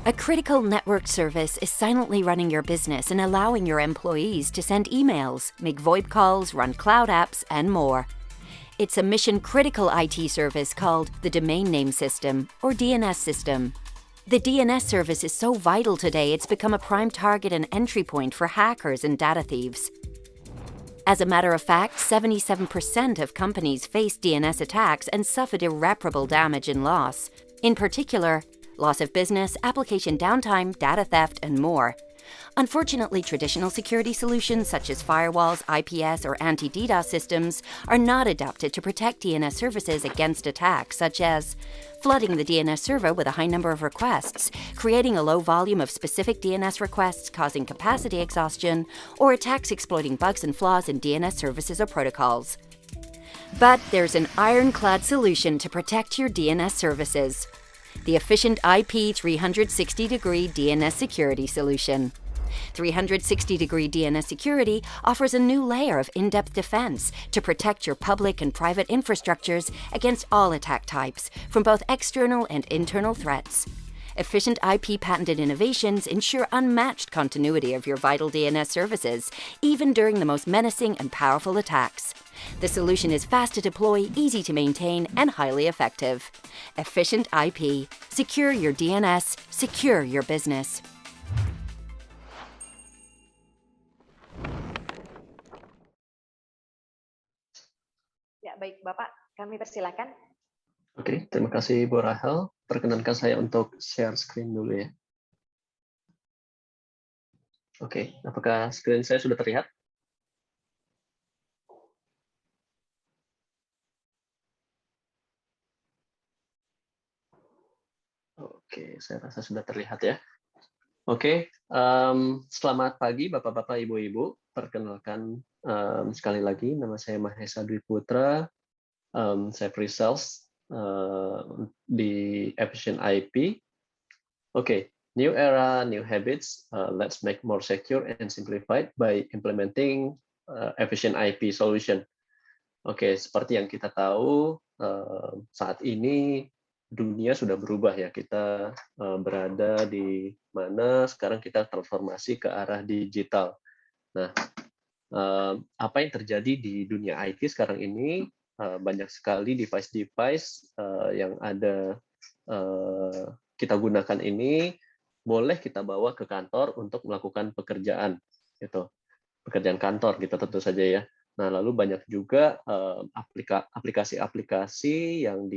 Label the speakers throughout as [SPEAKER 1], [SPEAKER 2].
[SPEAKER 1] A critical network service is silently running your business and allowing your employees to send emails, make VoIP calls, run cloud apps, and more. It's a mission-critical IT service called the Domain Name System, or DNS system. The DNS service is so vital today it's become a prime target and entry point for hackers and data thieves. As a matter of fact, 77% of companies face DNS attacks and suffered irreparable damage and loss. In particular, loss of business, application downtime, data theft, and more. Unfortunately, traditional security solutions such as firewalls, IPS, or anti-DDoS systems are not adapted to protect DNS services against attacks such as flooding the DNS server with a high number of requests, creating a low volume of specific DNS requests causing capacity exhaustion, or attacks exploiting bugs and flaws in DNS services or protocols. But there's an ironclad solution to protect your DNS services: the Efficient IP 360-degree DNS security solution. 360-degree DNS security offers a new layer of in-depth defense to protect your public and private infrastructures against all attack types, from both external and internal threats. Efficient IP patented innovations ensure unmatched continuity of your vital DNS services, even during the most menacing and powerful attacks. The solution is fast to deploy, easy to maintain, and highly effective. Efficient IP. Secure your DNS. Secure your business.
[SPEAKER 2] Ya, baik Bapak, kami persilakan.
[SPEAKER 3] Oke, terima kasih Bu Rahel. Perkenankan saya untuk share screen dulu ya. Oke, apakah screen saya sudah terlihat? Oke, saya rasa sudah terlihat ya. Oke, selamat pagi Bapak-Bapak, Ibu-Ibu. Perkenalkan sekali lagi, nama saya Mahesa Dwi Putra. Saya pre-sales di Efficient IP. Oke, new era, new habits. Let's make more secure and simplified by implementing Efficient IP solution. Oke, seperti yang kita tahu, saat ini dunia sudah berubah ya. Kita berada di mana sekarang kita transformasi ke arah digital. Nah, apa yang terjadi di dunia IT sekarang ini, banyak sekali device-device yang ada kita gunakan ini boleh kita bawa ke kantor untuk melakukan pekerjaan, gitu. Pekerjaan kantor gitu tentu saja ya. Nah, lalu banyak juga aplikasi-aplikasi yang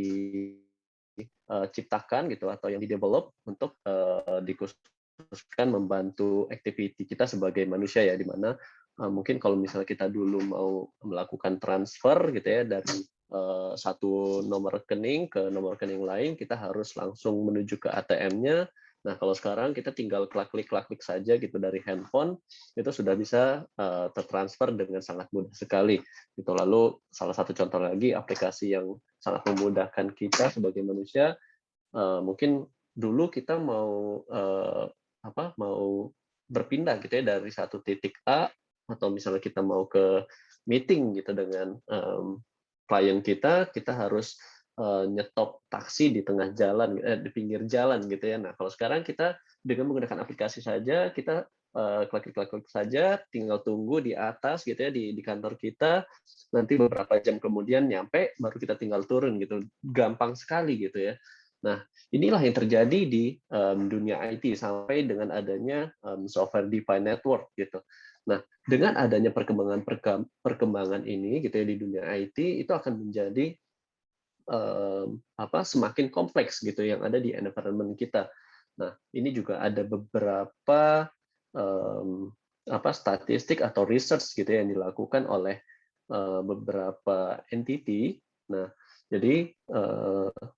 [SPEAKER 3] diciptakan gitu atau yang di-develop untuk dikhususkan membantu activity kita sebagai manusia ya, di mana mungkin kalau misalnya kita dulu mau melakukan transfer gitu ya dari satu nomor rekening ke nomor rekening lain, kita harus langsung menuju ke ATM-nya. Nah, kalau sekarang kita tinggal klik saja gitu dari handphone, itu sudah bisa tertransfer dengan sangat mudah sekali. Gitu. Lalu salah satu contoh lagi aplikasi yang sangat memudahkan kita sebagai manusia, mungkin dulu kita mau mau berpindah gitu ya dari satu titik A, atau misalnya kita mau ke meeting gitu dengan klien kita harus nyetop taksi di tengah jalan, di pinggir jalan gitu ya. Nah, kalau sekarang kita dengan menggunakan aplikasi saja, kita klik saja, tinggal tunggu di atas gitu ya di kantor kita, nanti beberapa jam kemudian nyampe, baru kita tinggal turun gitu. Gampang sekali gitu ya. Nah, inilah yang terjadi di dunia IT sampai dengan adanya software defined network gitu. Nah, dengan adanya perkembangan ini gitu ya di dunia IT, itu akan menjadi semakin kompleks gitu yang ada di environment kita. Nah, ini juga ada beberapa statistik atau research gitu ya yang dilakukan oleh beberapa entity. Nah, jadi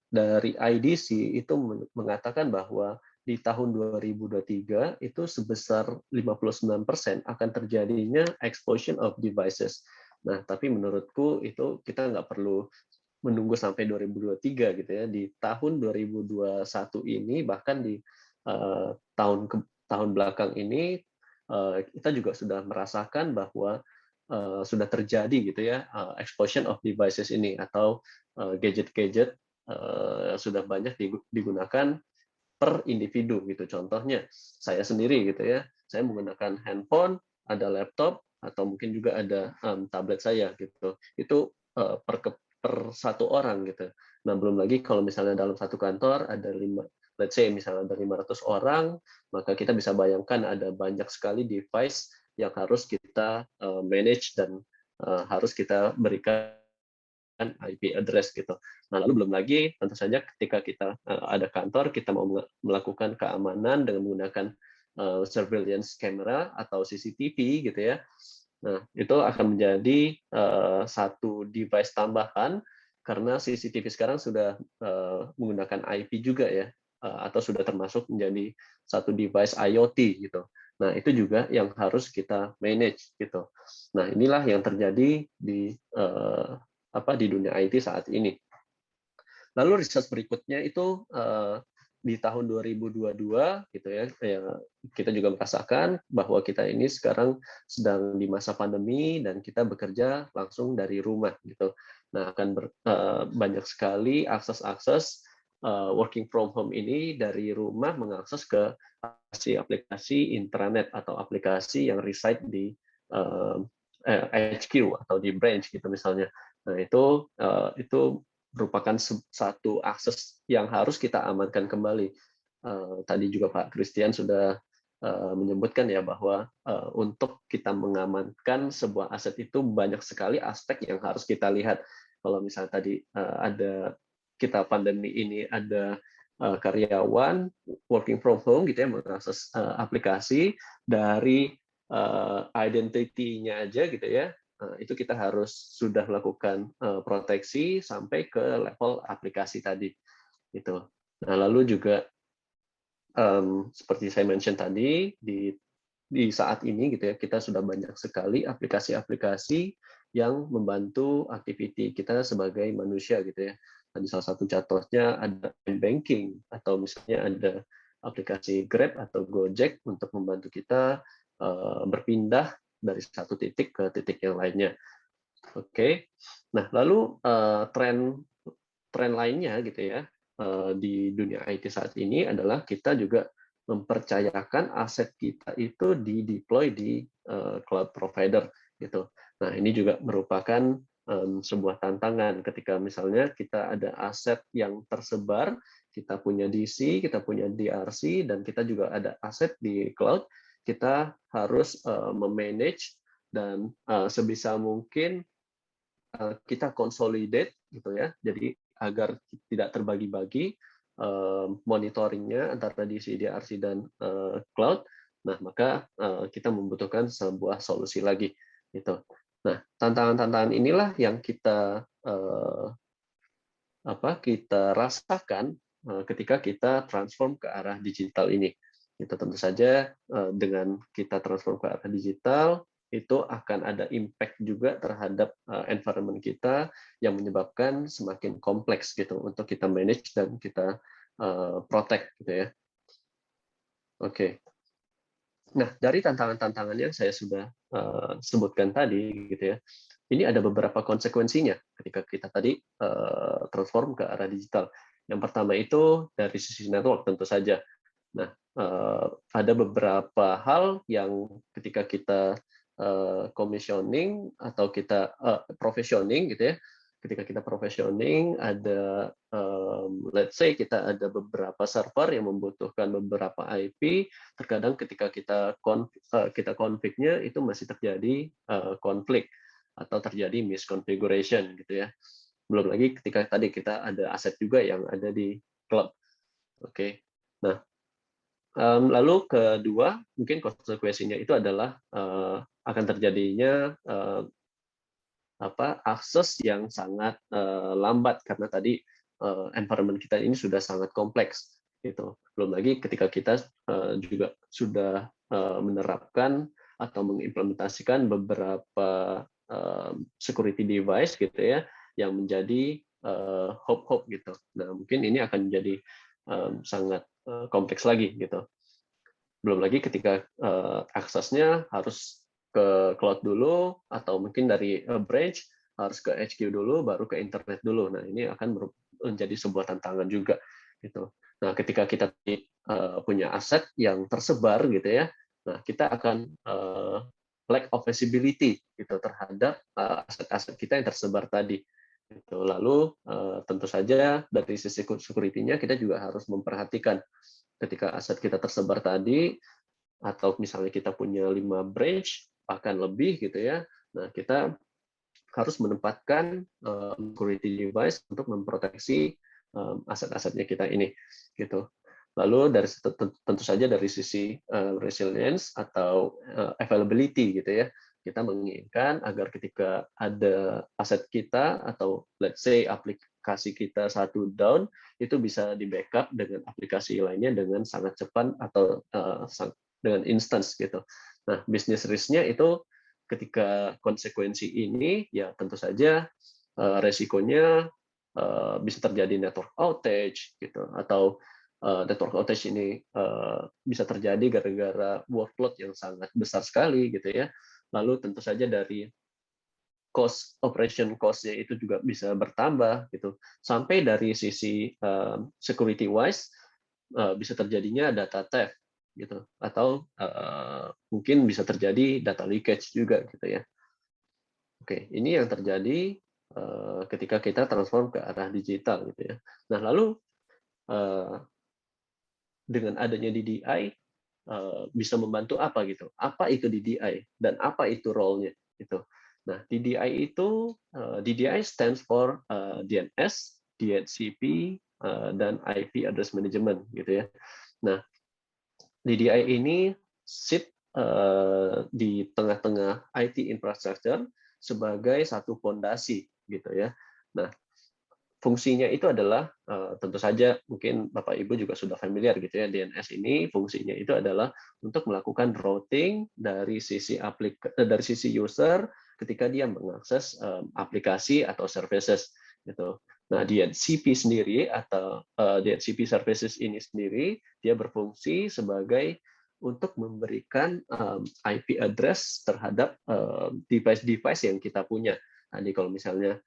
[SPEAKER 3] dari IDC itu mengatakan bahwa di tahun 2023 itu sebesar 59% akan terjadinya explosion of devices. Nah, tapi menurutku itu kita nggak perlu menunggu sampai 2023 gitu ya. Di tahun 2021 ini, bahkan di tahun belakang ini, kita juga sudah merasakan bahwa sudah terjadi gitu ya explosion of devices ini, atau gadget-gadget sudah banyak digunakan per individu gitu. Contohnya saya sendiri gitu ya, saya menggunakan handphone, ada laptop, atau mungkin juga ada tablet saya gitu. Itu per satu orang gitu. Nah, belum lagi kalau misalnya dalam satu kantor ada let's say misalnya ada 500 orang, maka kita bisa bayangkan ada banyak sekali device yang harus kita manage dan harus kita berikan IP address gitu. Nah, lalu belum lagi tentu saja ketika kita ada kantor, kita mau melakukan keamanan dengan menggunakan surveillance camera atau CCTV gitu ya. Nah, itu akan menjadi satu device tambahan karena CCTV sekarang sudah menggunakan IP juga ya, atau sudah termasuk menjadi satu device IoT gitu. Nah, itu juga yang harus kita manage gitu. Nah, inilah yang terjadi di dunia IT saat ini. Lalu research berikutnya itu di tahun 2022 gitu ya, kita juga merasakan bahwa kita ini sekarang sedang di masa pandemi dan kita bekerja langsung dari rumah gitu. Nah, akan banyak sekali akses-akses working from home ini dari rumah mengakses ke aplikasi intranet atau aplikasi yang reside di HQ atau di branch gitu misalnya. Nah, itu merupakan satu akses yang harus kita amankan kembali. Tadi juga Pak Christian sudah menyebutkan ya bahwa untuk kita mengamankan sebuah aset itu banyak sekali aspek yang harus kita lihat. Kalau misalnya tadi ada kita pandemi ini ada karyawan working from home gitu ya mengakses aplikasi dari identity-nya aja gitu ya. Itu kita harus sudah melakukan proteksi sampai ke level aplikasi tadi gitu. Nah, lalu juga seperti saya mention tadi di saat ini gitu ya kita sudah banyak sekali aplikasi-aplikasi yang membantu aktiviti kita sebagai manusia gitu ya. Tadi salah satu contohnya ada banking atau misalnya ada aplikasi Grab atau Gojek untuk membantu kita berpindah dari satu titik ke titik yang lainnya. Oke. Nah, lalu tren lainnya gitu ya di dunia IT saat ini adalah kita juga mempercayakan aset kita itu di-deploy di cloud provider gitu. Nah, ini juga merupakan sebuah tantangan ketika misalnya kita ada aset yang tersebar, kita punya DC, kita punya DRC, dan kita juga ada aset di cloud, kita harus memanage dan sebisa mungkin kita consolidate gitu ya. Jadi agar tidak terbagi-bagi monitoringnya antara DC, DRC dan cloud. Nah, maka kita membutuhkan sebuah solusi lagi gitu. Nah, tantangan-tantangan inilah yang kita kita rasakan ketika kita transform ke arah digital ini. Itu tentu saja dengan kita transform ke arah digital itu akan ada impact juga terhadap environment kita yang menyebabkan semakin kompleks gitu untuk kita manage dan kita protect gitu ya. Oke. Nah, dari tantangan-tantangan yang saya sudah sebutkan tadi gitu ya. Ini ada beberapa konsekuensinya ketika kita tadi transform ke arah digital. Yang pertama itu dari sisi network tentu saja. Nah, ada beberapa hal yang ketika kita commissioning atau kita provisioning gitu ya. Ketika kita provisioning ada let's say kita ada beberapa server yang membutuhkan beberapa IP, terkadang ketika kita config-nya itu masih terjadi konflik atau terjadi misconfiguration gitu ya. Belum lagi ketika tadi kita ada aset juga yang ada di cloud. Oke. Nah, lalu kedua, mungkin konsekuensinya itu adalah akan terjadinya akses yang sangat lambat karena tadi environment kita ini sudah sangat kompleks gitu. Belum lagi ketika kita juga sudah menerapkan atau mengimplementasikan beberapa security device gitu ya yang menjadi hub gitu. Nah, mungkin ini akan menjadi sangat kompleks lagi gitu. Belum lagi ketika aksesnya harus ke cloud dulu atau mungkin dari branch harus ke HQ dulu baru ke internet dulu. Nah, ini akan menjadi sebuah tantangan juga gitu. Nah, ketika kita punya aset yang tersebar gitu ya, nah kita akan lack of visibility gitu terhadap aset-aset kita yang tersebar tadi. Gitu. Lalu tentu saja dari sisi security-nya kita juga harus memperhatikan ketika aset kita tersebar tadi, atau misalnya kita punya 5 branch bahkan lebih gitu ya. Nah, kita harus menempatkan security device untuk memproteksi aset-asetnya kita ini gitu. Lalu dari tentu saja dari sisi resilience atau availability gitu ya, kita menginginkan agar ketika ada aset kita atau let's say aplikasi kita satu down, itu bisa di backup dengan aplikasi lainnya dengan sangat cepat atau dengan instance gitu. Nah, bisnis risk-nya itu ketika konsekuensi ini ya tentu saja resikonya bisa terjadi network outage gitu, atau network outage ini bisa terjadi gara-gara workload yang sangat besar sekali gitu ya. Lalu tentu saja dari operation cost-nya itu juga bisa bertambah gitu. Sampai dari sisi security wise bisa terjadinya data theft gitu, atau mungkin bisa terjadi data leakage juga gitu ya. Oke, ini yang terjadi ketika kita transform ke arah digital gitu ya. Nah, lalu dengan adanya DDI bisa membantu apa gitu? Apa itu DDI dan apa itu role-nya gitu? Nah, DDI itu DDI stands for DNS, DHCP, dan IP address management gitu ya. Nah, DDI ini sit di tengah-tengah IT infrastructure sebagai satu fondasi gitu ya. Nah, fungsinya itu adalah tentu saja mungkin Bapak Ibu juga sudah familiar gitu ya, DNS ini fungsinya itu adalah untuk melakukan routing dari dari sisi user ketika dia mengakses aplikasi atau services gitu. Nah, DHCP sendiri atau DHCP services ini sendiri dia berfungsi sebagai untuk memberikan IP address terhadap device-device yang kita punya. Tadi kalau misalnya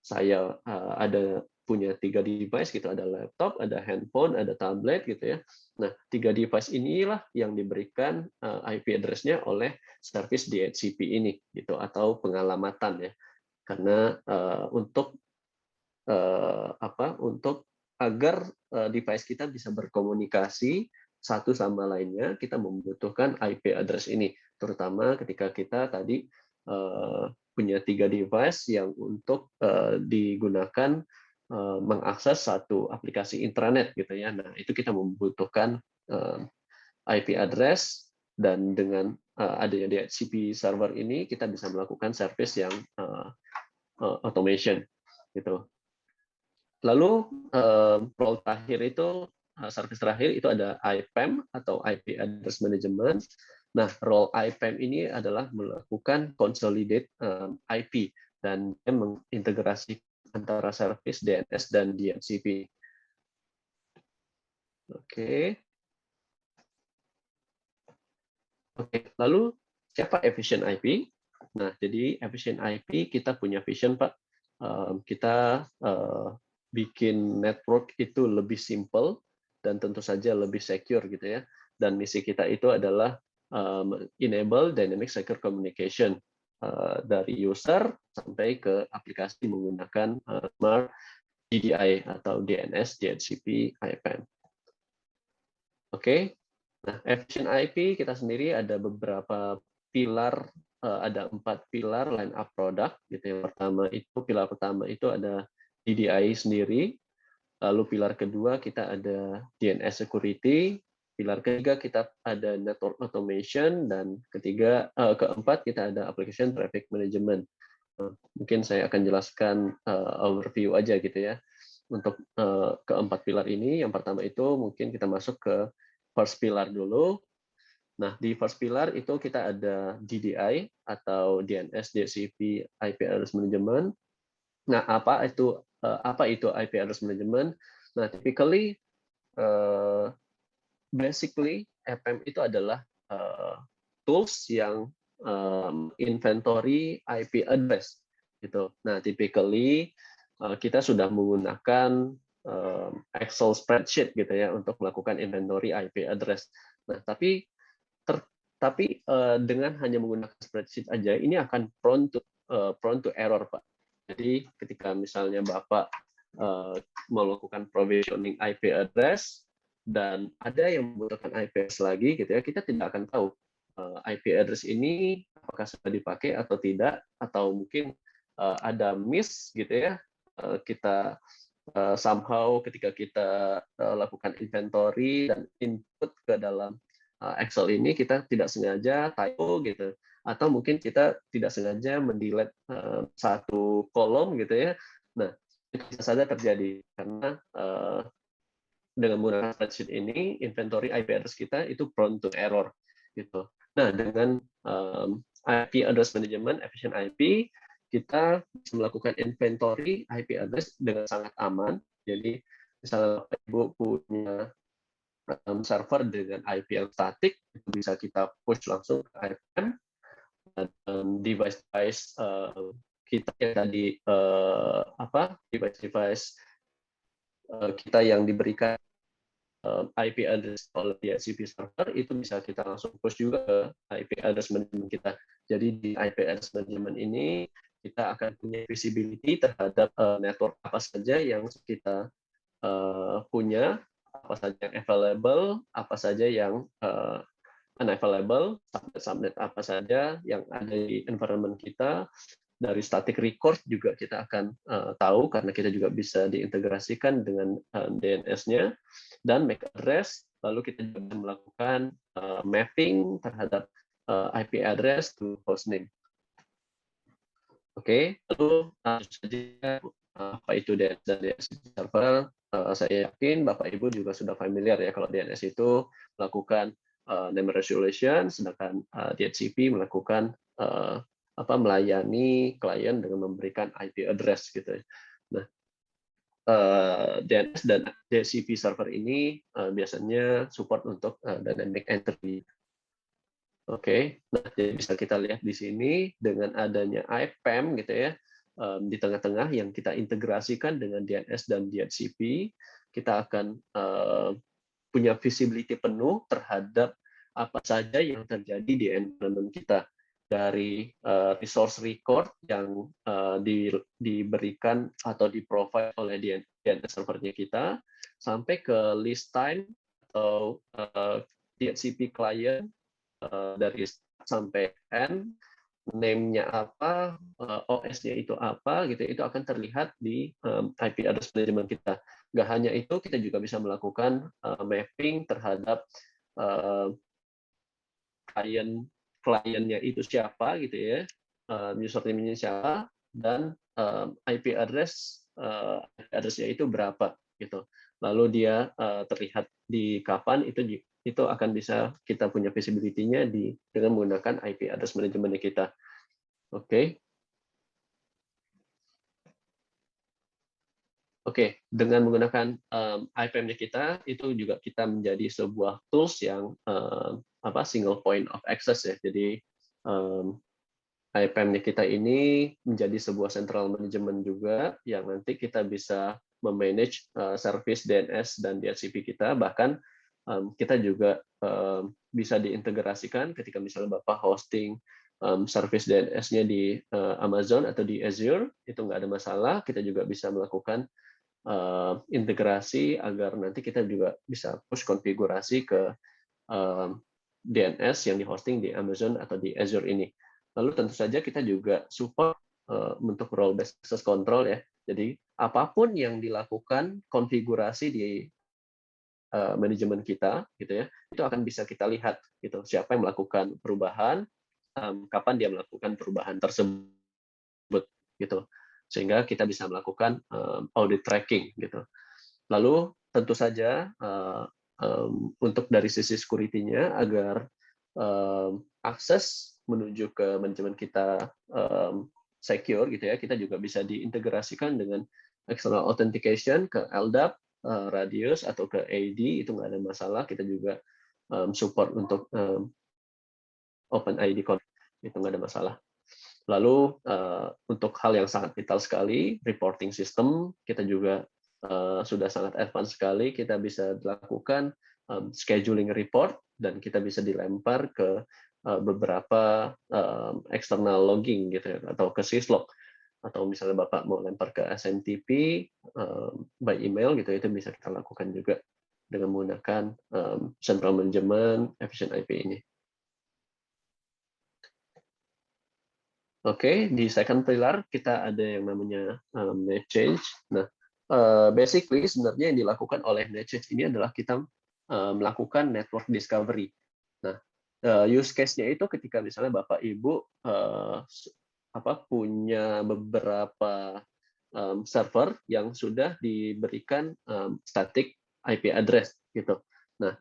[SPEAKER 3] saya ada punya 3 device gitu, ada laptop, ada handphone, ada tablet gitu ya. Nah, 3 device inilah yang diberikan IP address-nya oleh service DHCP ini gitu, atau pengalamatan ya. Karena untuk untuk agar device kita bisa berkomunikasi satu sama lainnya, kita membutuhkan IP address ini, terutama ketika kita tadi punya 3 device yang untuk digunakan mengakses satu aplikasi intranet gitu ya. Nah, itu kita membutuhkan IP address, dan dengan adanya DHCP server ini kita bisa melakukan service yang automation gitu. Lalu role terakhir itu service terakhir itu ada IPAM atau IP Address Management. Nah, role IPAM ini adalah melakukan consolidate IP dan mengintegrasi antara service DNS dan DHCP. Oke. Oke, lalu siapa efficient IP? Nah, jadi efficient IP kita punya vision, Pak. Kita bikin network itu lebih simple dan tentu saja lebih secure gitu ya. Dan misi kita itu adalah enable dynamic secure communication dari user sampai ke aplikasi menggunakan smart DDI atau DNS, DHCP, IPAM. Oke. Nah, efficient IP kita sendiri ada beberapa pilar, ada 4 pilar line up product gitu. Pilar pertama itu ada DDI sendiri, lalu pilar kedua kita ada DNS security, pilar ketiga kita ada network automation, dan keempat kita ada application traffic management. Mungkin saya akan jelaskan overview aja gitu ya. Untuk keempat pilar ini, yang pertama itu mungkin kita masuk ke first pilar dulu. Nah, di first pillar itu kita ada DDI atau DNS, DHCP, IP address management. Nah, apa itu IP address management? Nah, basically EPAM itu adalah tools yang inventory IP address gitu. Nah, typically kita sudah menggunakan Excel spreadsheet gitu ya untuk melakukan inventory IP address. Nah, dengan hanya menggunakan spreadsheet aja ini akan prone to error, Pak. Jadi ketika misalnya Bapak melakukan provisioning IP address dan ada yang membutuhkan IP address lagi gitu ya, kita tidak akan tahu IP address ini apakah sudah dipakai atau tidak, atau mungkin ada miss gitu ya. Kita somehow ketika kita lakukan inventory dan input ke dalam Excel ini kita tidak sengaja typo gitu, atau mungkin kita tidak sengaja mendelete satu kolom gitu ya. Nah, itu bisa saja terjadi karena dengan menggunakan spreadsheet ini inventory IP address kita itu prone to error gitu. Nah, dengan IP address management, efficient IP, kita bisa melakukan inventory IP address dengan sangat aman. Jadi misalnya Ibu punya server dengan IP yang statik, itu bisa kita push langsung ke IPM. Dan device-device kita yang tadi device-device kita yang diberikan IP address oleh DHCP server itu bisa kita langsung push juga ke IP address management kita. Jadi di IP address management ini kita akan punya visibility terhadap network apa saja yang kita punya, apa saja yang available, apa saja yang unavailable, subnet apa saja yang ada di environment kita. Dari static record juga kita akan tahu karena kita juga bisa diintegrasikan dengan DNS-nya dan MAC address. Lalu kita juga bisa melakukan mapping terhadap IP address to hostname. Oke, lalu saja apa itu DNS dan DHCP server. Saya yakin Bapak Ibu juga sudah familiar ya kalau DNS itu melakukan name resolution, sedangkan DHCP melakukan melayani klien dengan memberikan IP address gitu. Nah, DNS dan DHCP server ini biasanya support untuk dynamic entry. Oke, nah jadi bisa kita lihat di sini dengan adanya IPAM gitu ya di tengah-tengah yang kita integrasikan dengan DNS dan DHCP, kita akan punya visibility penuh terhadap apa saja yang terjadi di environment kita, dari resource record yang diberikan atau di-provide oleh DNS servernya kita, sampai ke list time atau DHCP client dari sampai N, name-nya apa, OS-nya itu apa, gitu, itu akan terlihat di IP address management kita. Nggak hanya itu, kita juga bisa melakukan mapping terhadap kliennya itu siapa, gitu ya, username-nya siapa, dan IP address-nya itu berapa, gitu. Lalu dia terlihat di kapan, itu akan bisa kita punya visibility-nya dengan menggunakan IP address management kita. Oke. Oke, dengan menggunakan IPAM-nya kita, itu juga kita menjadi sebuah tools yang single point of access ya. Jadi IPAM-nya kita ini menjadi sebuah central management juga yang nanti kita bisa memanage service DNS dan DHCP kita, bahkan kita juga bisa diintegrasikan ketika misalnya Bapak hosting service DNS-nya di Amazon atau di Azure, itu nggak ada masalah. Kita juga bisa melakukan integrasi agar nanti kita juga bisa push konfigurasi ke DNS yang di-hosting di Amazon atau di Azure ini. Lalu tentu saja kita juga support untuk role-based access control ya. Jadi apapun yang dilakukan konfigurasi di manajemen kita gitu ya, itu akan bisa kita lihat gitu, siapa yang melakukan perubahan, kapan dia melakukan perubahan tersebut gitu, sehingga kita bisa melakukan audit tracking gitu. Lalu tentu saja untuk dari sisi security-nya agar akses menuju ke manajemen kita secure gitu ya, kita juga bisa diintegrasikan dengan external authentication ke LDAP, Radius atau ke AD, itu nggak ada masalah. Kita juga support untuk OpenID itu nggak ada masalah. Lalu untuk hal yang sangat vital sekali, reporting system, kita juga sudah sangat advance sekali, kita bisa lakukan scheduling report dan kita bisa dilempar ke beberapa external logging gitu ya, atau ke syslog, atau misalnya Bapak mau lempar ke SMTP by email gitu, itu bisa kita lakukan juga dengan menggunakan central management efficient IP ini. Oke, di second pillar kita ada yang namanya net change. Nah, basically sebenarnya yang dilakukan oleh net change ini adalah kita melakukan network discovery. Nah, use case-nya itu ketika misalnya Bapak Ibu punya beberapa server yang sudah diberikan static IP address gitu. Nah,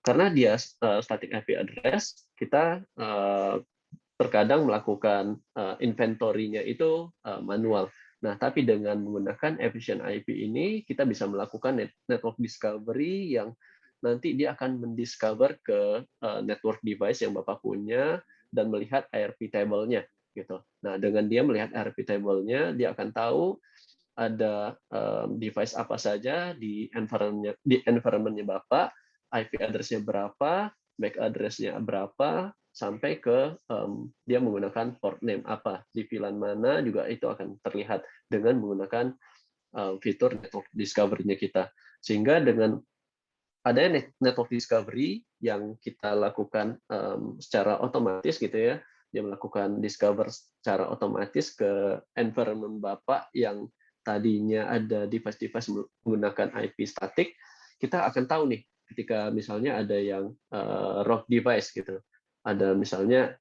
[SPEAKER 3] karena dia static IP address, kita terkadang melakukan inventory-nya itu manual. Nah, tapi dengan menggunakan efficient IP ini, kita bisa melakukan network discovery yang nanti dia akan mendiscover ke network device yang Bapak punya dan melihat IRP table-nya gitu. Nah, dengan dia melihat IRP table-nya, dia akan tahu ada device apa saja di environment-nya Bapak, IP address-nya berapa, MAC address-nya berapa, sampai ke dia menggunakan port name apa, di VLAN mana juga itu akan terlihat dengan menggunakan fitur network discovery-nya kita. Sehingga dengan adanya network discovery yang kita lakukan secara otomatis gitu ya, dia melakukan discover secara otomatis ke environment Bapak yang tadinya ada device-device menggunakan IP static, kita akan tahu nih ketika misalnya ada yang rogue device gitu. Ada misalnya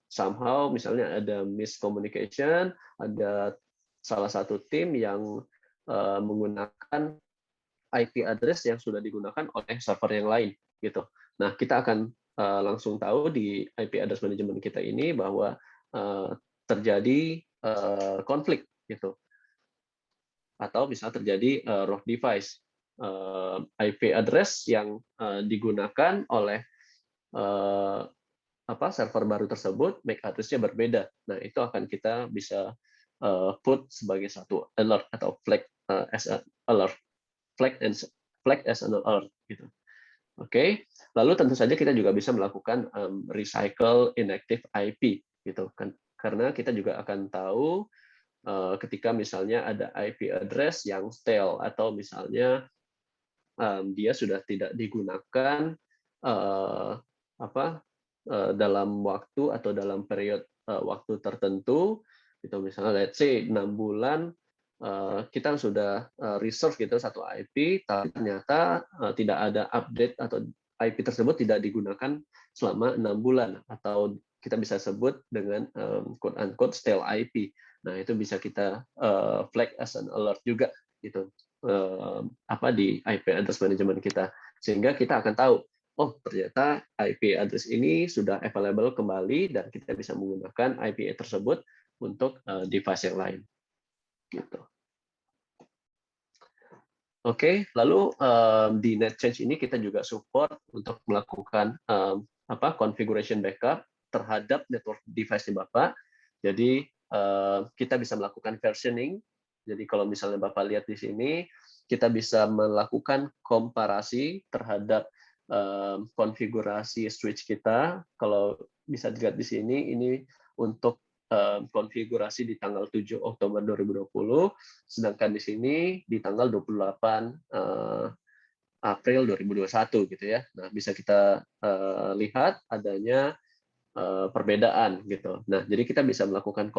[SPEAKER 3] somehow misalnya ada miscommunication, ada salah satu tim yang menggunakan IP address yang sudah digunakan oleh server yang lain gitu. Nah, kita akan langsung tahu di IP address management kita ini bahwa terjadi konflik gitu. Atau bisa terjadi rogue device. IP address yang digunakan oleh server baru tersebut, MAC address-nya berbeda. Nah, itu akan kita bisa put sebagai satu alert atau flag as an alert. Flag as an alert gitu. Oke. Lalu tentu saja kita juga bisa melakukan recycle inactive IP gitu kan. Karena kita juga akan tahu ketika misalnya ada IP address yang stale atau misalnya dia sudah tidak digunakan dalam waktu atau dalam periode waktu tertentu gitu, misalnya let's say 6 bulan kita sudah reserve gitu satu IP, tapi ternyata tidak ada update atau IP tersebut tidak digunakan selama 6 bulan, atau kita bisa sebut dengan quote unquote stale IP. Nah, itu bisa kita flag as an alert juga gitu di IP address management kita, sehingga kita akan tahu oh ternyata IP address ini sudah available kembali dan kita bisa menggunakan IP tersebut untuk device yang lain. Gitu. Oke, lalu di NetChange ini kita juga support untuk melakukan configuration backup terhadap network device di Bapak. Jadi kita bisa melakukan versioning. Jadi kalau misalnya Bapak lihat di sini, kita bisa melakukan komparasi terhadap konfigurasi switch kita. Kalau bisa dilihat di sini, ini untuk konfigurasi di tanggal 7 Oktober 2020, sedangkan di sini di tanggal 28 April 2021 gitu ya. Nah, bisa kita lihat adanya perbedaan gitu. Nah, jadi kita bisa melakukan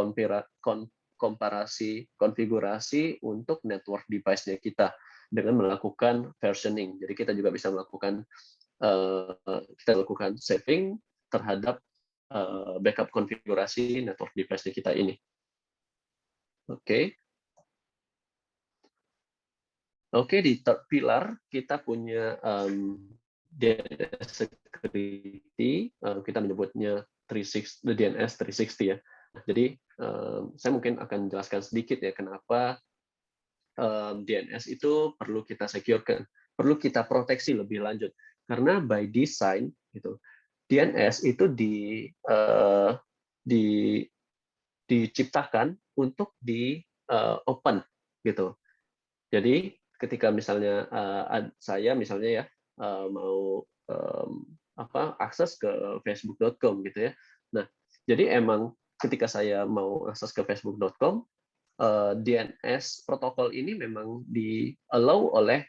[SPEAKER 3] komparasi konfigurasi untuk network device-nya kita dengan melakukan versioning. Jadi kita juga bisa melakukan saving terhadap backup konfigurasi network device kita ini. Oke. Oke, di third pillar kita punya DNS security, kita menyebutnya DNS 360 ya. Jadi saya mungkin akan jelaskan sedikit ya kenapa DNS itu perlu kita securekan, perlu kita proteksi lebih lanjut. Karena by design gitu, DNS itu diciptakan untuk di open gitu. Jadi ketika misalnya saya misalnya ya mau akses ke facebook.com gitu ya. Nah, jadi emang ketika saya mau akses ke facebook.com, DNS protokol ini memang di-allow oleh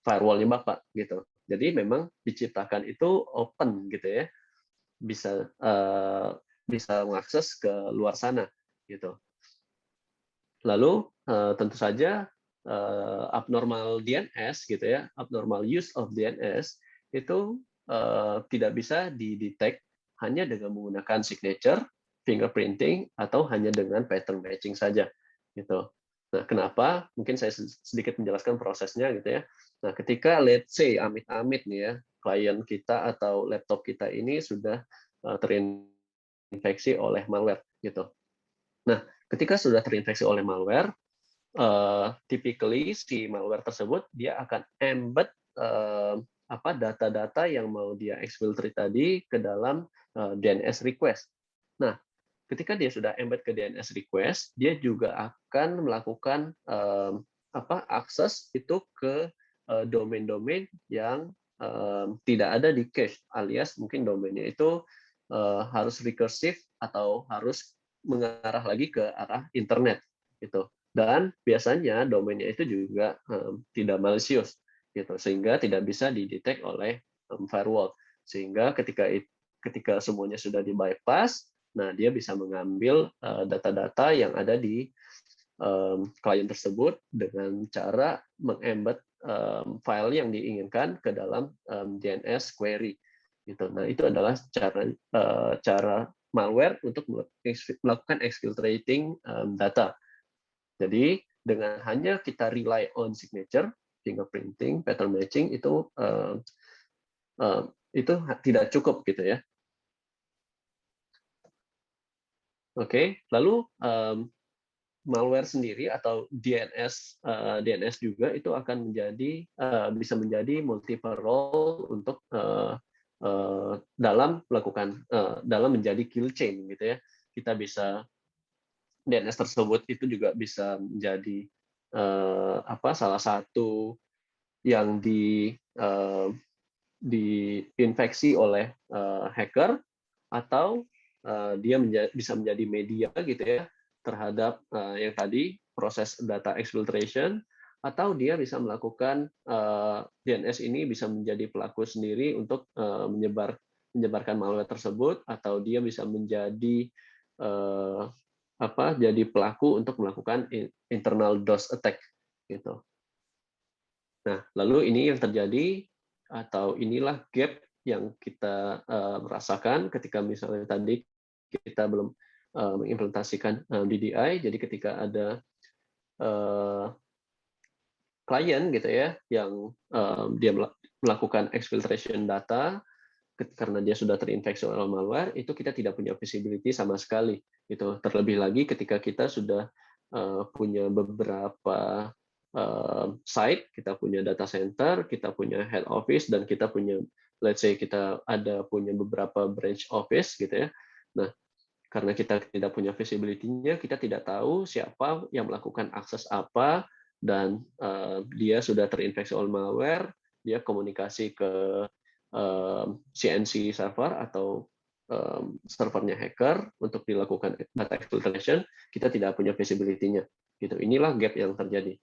[SPEAKER 3] firewall-nya Bapak gitu. Jadi memang diciptakan itu open gitu ya, bisa bisa mengakses ke luar sana gitu. Lalu tentu saja abnormal DNS gitu ya, abnormal use of DNS itu tidak bisa didetek hanya dengan menggunakan signature, fingerprinting, atau hanya dengan pattern matching saja gitu. Nah, kenapa? Mungkin saya sedikit menjelaskan prosesnya gitu ya. Nah, ketika let's say amit-amit nih ya, klien kita atau laptop kita ini sudah terinfeksi oleh malware gitu. Nah, ketika sudah terinfeksi oleh malware, typically si malware tersebut dia akan embed data-data yang mau dia exfiltrate tadi ke dalam DNS request. Nah, ketika dia sudah embed ke DNS request, dia juga akan melakukan akses itu ke domain-domain yang tidak ada di cache, alias mungkin domainnya itu harus recursive atau harus mengarah lagi ke arah internet gitu. Dan biasanya domainnya itu juga tidak malicious gitu, sehingga tidak bisa didetek oleh firewall. Sehingga ketika semuanya sudah di bypass, nah dia bisa mengambil data-data yang ada di klien tersebut dengan cara mengembed file yang diinginkan ke dalam DNS query gitu. Nah, itu adalah cara malware untuk melakukan exfiltrating data. Jadi dengan hanya kita rely on signature, fingerprinting, pattern matching itu tidak cukup gitu ya. Oke, lalu malware sendiri atau DNS juga itu akan bisa menjadi multiple role untuk dalam menjadi kill chain gitu ya. Kita bisa DNS tersebut itu juga bisa menjadi salah satu yang diinfeksi oleh hacker, atau dia bisa menjadi media gitu ya terhadap yang tadi proses data exfiltration, atau dia bisa melakukan DNS ini bisa menjadi pelaku sendiri untuk menyebarkan malware tersebut, atau dia bisa menjadi jadi pelaku untuk melakukan internal DOS attack gitu. Nah, lalu ini yang terjadi, atau inilah gap yang kita rasakan ketika misalnya tadi kita belum mengimplementasikan DDI. Jadi ketika ada klien gitu ya yang dia melakukan exfiltration data karena dia sudah terinfeksi oleh malware, itu kita tidak punya visibility sama sekali gitu. Terlebih lagi ketika kita sudah punya beberapa site, kita punya data center, kita punya head office, dan kita punya, let's say kita punya beberapa branch office gitu ya. Nah, karena kita tidak punya visibility-nya, kita tidak tahu siapa yang melakukan akses apa, dan dia sudah terinfeksi oleh malware, dia komunikasi ke CNC server atau servernya hacker untuk dilakukan data exfiltration, kita tidak punya visibility-nya. Gitu. Inilah gap yang terjadi.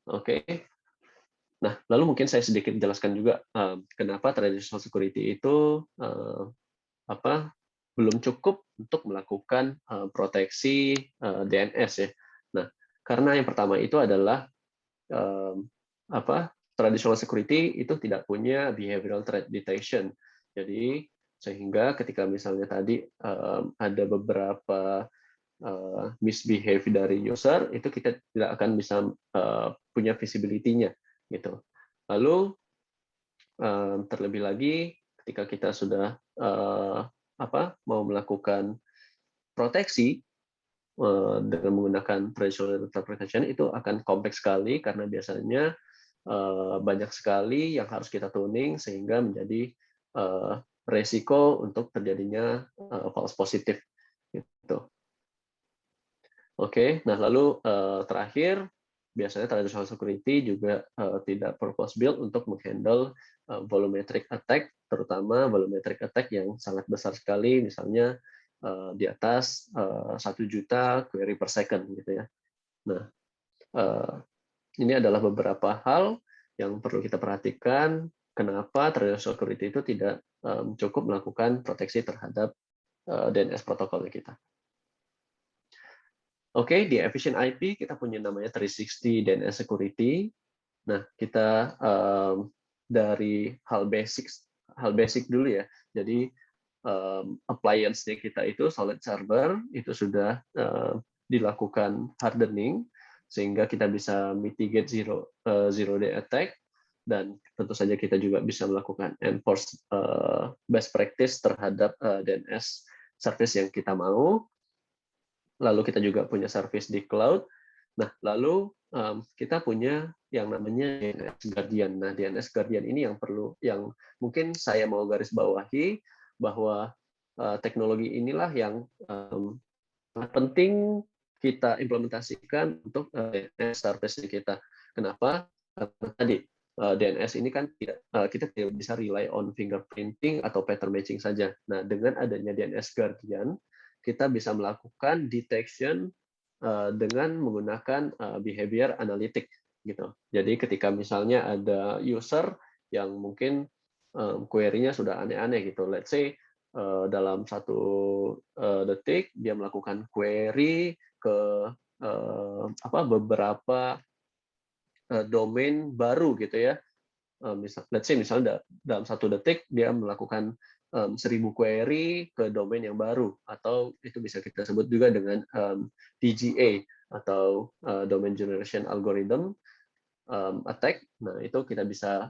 [SPEAKER 3] Oke. Nah, lalu mungkin saya sedikit jelaskan juga kenapa traditional security itu belum cukup untuk melakukan proteksi DNS ya. Nah, karena yang pertama itu adalah traditional security itu tidak punya behavioral threat detection. Jadi sehingga ketika misalnya tadi ada beberapa misbehave dari user, itu kita tidak akan bisa punya visibility-nya gitu. Lalu terlebih lagi ketika kita sudah mau melakukan proteksi dengan menggunakan traditional data protection, itu akan kompleks sekali karena biasanya banyak sekali yang harus kita tuning sehingga menjadi resiko untuk terjadinya false positive gitu. Oke, nah lalu terakhir, biasanya traditional security juga tidak purpose built untuk menghandle volumetric attack, terutama volumetric attack yang sangat besar sekali, misalnya di atas 1 juta query per second gitu ya. Nah, ini adalah beberapa hal yang perlu kita perhatikan. Kenapa traditional security itu tidak cukup melakukan proteksi terhadap DNS protokolnya kita. Oke, di Efficient IP kita punya namanya 360 DNS Security. Nah, kita dari hal basic dulu ya. Jadi appliance-nya kita itu solid server itu sudah dilakukan hardening sehingga kita bisa mitigate zero day attack, dan tentu saja kita juga bisa melakukan enforce best practice terhadap DNS service yang kita mau. Lalu kita juga punya service di cloud. Nah, lalu kita punya yang namanya DNS Guardian. Nah, DNS Guardian ini yang mungkin saya mau garis bawahi bahwa teknologi inilah yang penting kita implementasikan untuk DNS service kita. Kenapa? Karena tadi DNS ini kan kita tidak bisa rely on fingerprinting atau pattern matching saja. Nah, dengan adanya DNS Guardian, kita bisa melakukan detection dengan menggunakan behavior analytic gitu. Jadi ketika misalnya ada user yang mungkin query-nya sudah aneh-aneh gitu, let's say dalam 1 detik dia melakukan query ke beberapa domain baru gitu ya. Let's say misalnya dalam 1 detik dia melakukan 1000 query ke domain yang baru, atau itu bisa kita sebut juga dengan DGA atau Domain Generation Algorithm attack. Nah, itu kita bisa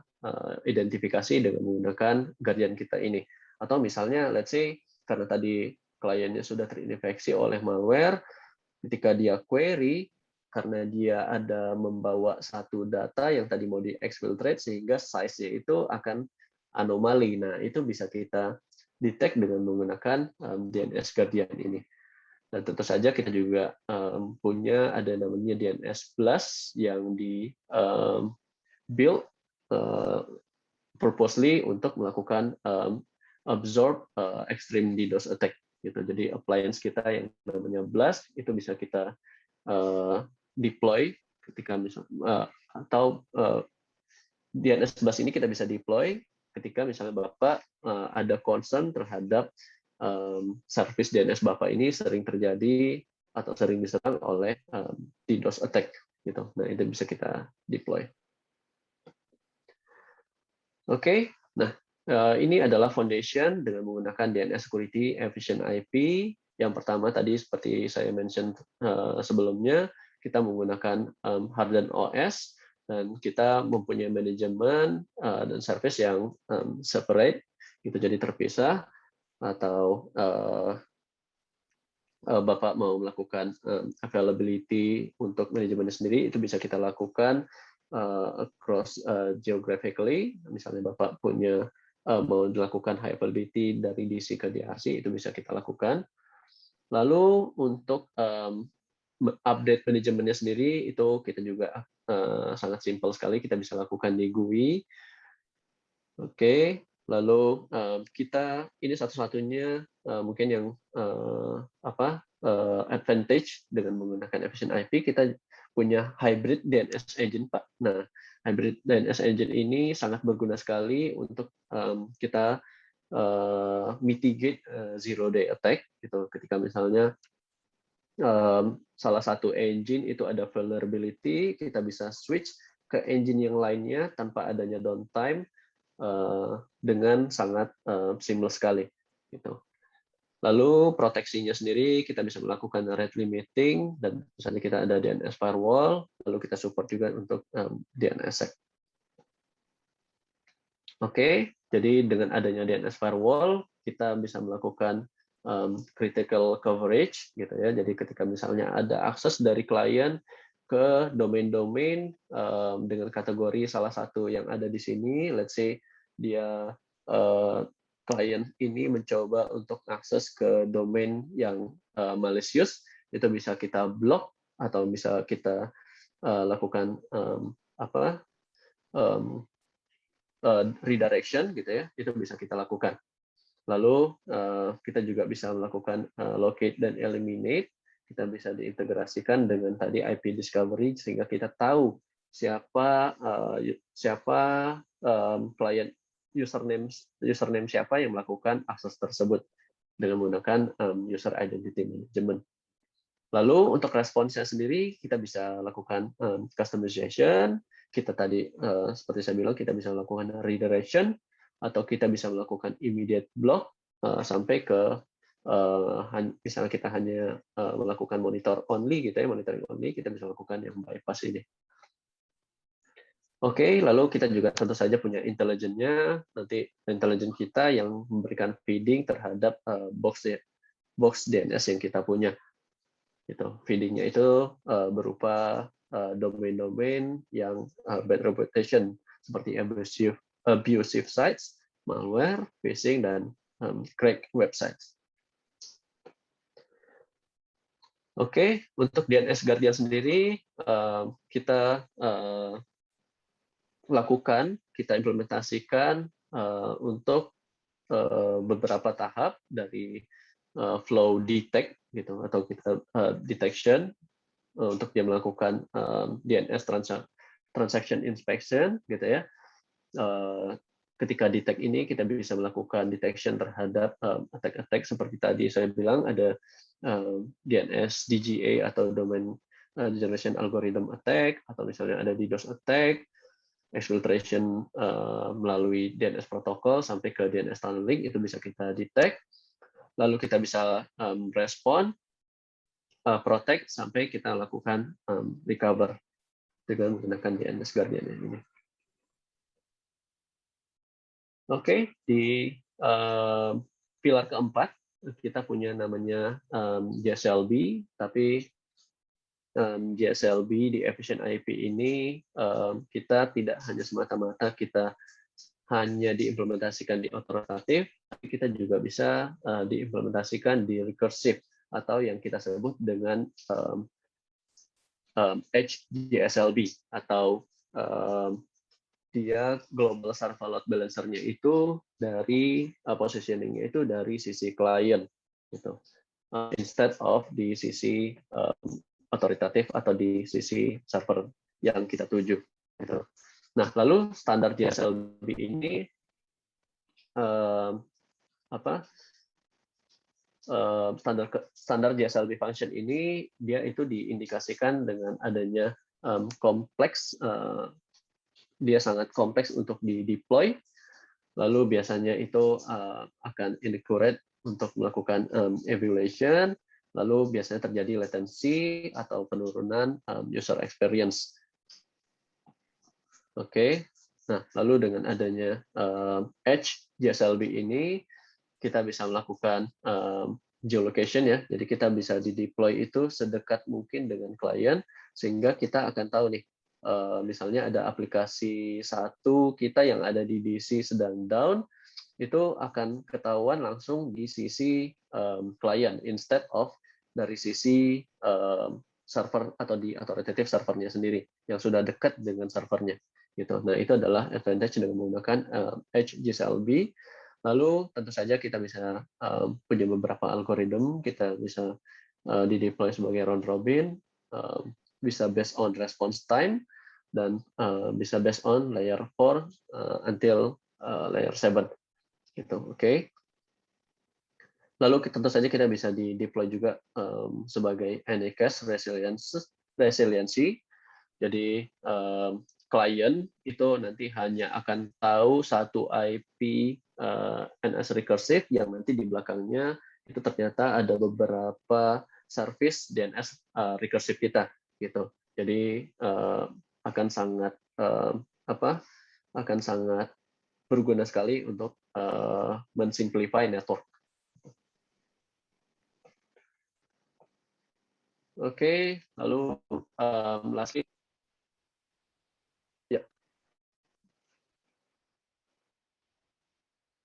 [SPEAKER 3] identifikasi dengan menggunakan Guardian kita ini. Atau misalnya let's say karena tadi kliennya sudah terinfeksi oleh malware, ketika dia query karena dia ada membawa satu data yang tadi mau di-exfiltrate sehingga size-nya itu akan anomali. Nah, itu bisa kita detect dengan menggunakan DNS Guardian ini. Dan tentu saja kita juga punya ada namanya DNS Plus yang di build purposely untuk melakukan absorb extreme DDoS attack gitu. Jadi appliance kita yang namanya Blast itu bisa kita deploy ketika atau DNS Blast ini kita bisa deploy ketika misalnya Bapak ada concern terhadap service DNS Bapak ini sering terjadi atau sering diserang oleh DDoS attack gitu. Nah, itu bisa kita deploy. Oke, nah ini adalah foundation dengan menggunakan DNS Security Efficient IP. Yang pertama tadi seperti saya mention sebelumnya, kita menggunakan hardened OS, dan kita mempunyai manajemen dan service yang separate, gitu, jadi terpisah. Atau Bapak mau melakukan availability untuk manajemennya sendiri, itu bisa kita lakukan across geographically. Misalnya Bapak punya mau dilakukan high availability dari DC ke DRC, itu bisa kita lakukan. Lalu untuk update manajemennya sendiri, itu kita juga sangat simpel sekali, kita bisa lakukan di GUI. Oke, lalu kita ini satu-satunya mungkin yang advantage dengan menggunakan Efficient IP, kita punya hybrid DNS engine, Pak. Nah, hybrid DNS engine ini sangat berguna sekali untuk kita mitigate zero day attack gitu. Ketika misalnya salah satu engine itu ada vulnerability, kita bisa switch ke engine yang lainnya tanpa adanya downtime dengan sangat seamless sekali gitu. Lalu proteksinya sendiri kita bisa melakukan rate limiting, dan misalnya kita ada DNS firewall, lalu kita support juga untuk DNSSEC. Oke, jadi dengan adanya DNS firewall kita bisa melakukan critical coverage gitu ya. Jadi ketika misalnya ada akses dari klien ke domain-domain dengan kategori salah satu yang ada di sini, let's say dia klien ini mencoba untuk akses ke domain yang malicious, itu bisa kita blok atau bisa kita lakukan redirection gitu ya, itu bisa kita lakukan. Lalu kita juga bisa melakukan locate dan eliminate. Kita bisa diintegrasikan dengan tadi IP discovery sehingga kita tahu siapa klien username siapa yang melakukan akses tersebut dengan menggunakan user identity management. Lalu untuk responsnya sendiri kita bisa lakukan customization. Kita tadi seperti saya bilang kita bisa melakukan redirection atau kita bisa melakukan immediate block sampai ke misalnya kita hanya melakukan monitor only gitu ya, monitoring only, kita bisa lakukan yang bypass ini. Oke, lalu kita juga tentu saja punya intelijennya. Nanti intelijen kita yang memberikan feeding terhadap box DNS yang kita punya. Gitu. Feedingnya itu berupa domain-domain yang bad reputation seperti abusive sites, malware, phishing, dan crack websites. Oke, untuk DNS Guardian sendiri kita lakukan, kita implementasikan untuk beberapa tahap dari flow detect gitu atau kita detection untuk dia melakukan DNS transaction inspection gitu ya. Ketika detect ini kita bisa melakukan detection terhadap attack-attack seperti tadi saya bilang ada DNS DGA atau domain generation algorithm attack atau misalnya ada DDoS attack, exfiltration melalui DNS protokol sampai ke DNS tunneling itu bisa kita detect. Lalu kita bisa respon, protect sampai kita lakukan recover dengan menggunakan DNS Guardian ini. Oke, di pilar keempat kita punya namanya GSLB, tapi GSLB di Efficient IP ini kita tidak hanya semata-mata kita hanya diimplementasikan di otoritatif, tapi kita juga bisa diimplementasikan di recursive atau yang kita sebut dengan Edge GSLB atau dia global server load balancer-nya itu dari positioning-nya itu dari sisi client gitu. Instead of di sisi otoritatif atau di sisi server yang kita tuju gitu. Nah, lalu standar GSLB ini standar GSLB function ini dia itu diindikasikan dengan adanya kompleks, dia sangat kompleks untuk di deploy. Lalu biasanya itu akan inaccurate untuk melakukan evaluation. Lalu biasanya terjadi latency atau penurunan user experience. Oke, nah lalu dengan adanya Edge GSLB ini kita bisa melakukan geolocation ya, jadi kita bisa di deploy itu sedekat mungkin dengan klien sehingga kita akan tahu nih misalnya ada aplikasi satu kita yang ada di DC sedang down itu akan ketahuan langsung di sisi klien instead of dari sisi server atau di authoritative servernya sendiri yang sudah dekat dengan servernya gitu. Nah, itu adalah advantage dengan menggunakan Edge GSLB. Lalu tentu saja kita bisa punya beberapa algoritma, kita bisa di deploy sebagai round robin, bisa based on response time dan bisa based on layer 4 until layer 7 gitu. Oke. Lalu tentu saja kita bisa di deploy juga sebagai NACAS resiliency. Jadi klien itu nanti hanya akan tahu satu IP NS recursive yang nanti di belakangnya itu ternyata ada beberapa service DNS recursive kita gitu. Jadi akan sangat akan sangat berguna sekali untuk mensimplify network. Oke, lalu lastly, ya,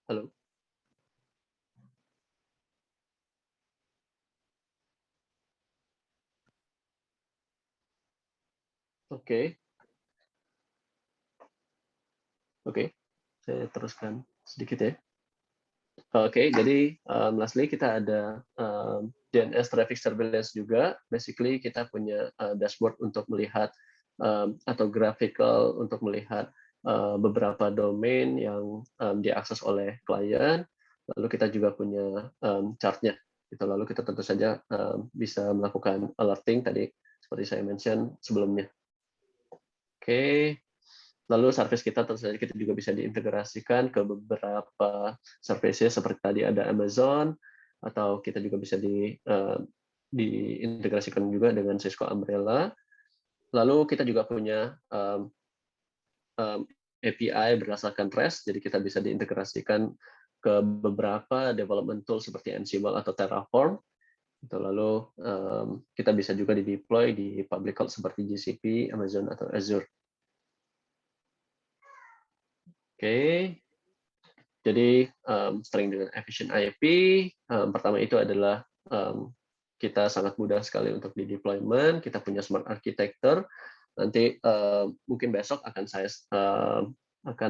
[SPEAKER 3] halo. Oke, oke, saya teruskan sedikit ya. Oke, jadi lastly kita ada DNS Traffic Surveillance juga. Basically kita punya dashboard untuk melihat atau graphical untuk melihat beberapa domain yang diakses oleh klien. Lalu kita juga punya chart-nya. Gitu. Lalu kita tentu saja bisa melakukan alerting tadi seperti saya mention sebelumnya. Oke. Lalu service kita tentu saja kita juga bisa diintegrasikan ke beberapa services seperti tadi ada Amazon, atau kita juga bisa diintegrasikan juga dengan Cisco Umbrella. Lalu kita juga punya API berdasarkan REST, jadi kita bisa diintegrasikan ke beberapa development tool seperti Ansible atau Terraform. Lalu kita bisa juga di-deploy di public cloud seperti GCP, Amazon, atau Azure. Oke, jadi string dengan efficient IP, pertama itu adalah kita sangat mudah sekali untuk di deployment, kita punya smart architecture, nanti mungkin besok akan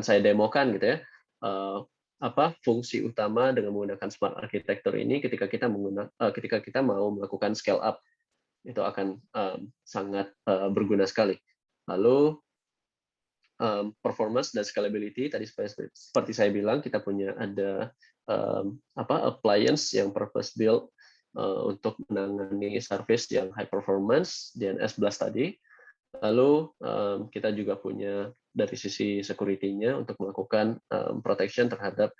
[SPEAKER 3] saya demokan gitu ya, fungsi utama dengan menggunakan smart architecture ini ketika kita mau melakukan scale up, itu akan sangat berguna sekali. Lalu performance dan scalability tadi seperti saya bilang kita punya ada appliance yang purpose built untuk menangani service yang high performance DNS Blast tadi. Lalu kita juga punya dari sisi security-nya untuk melakukan protection terhadap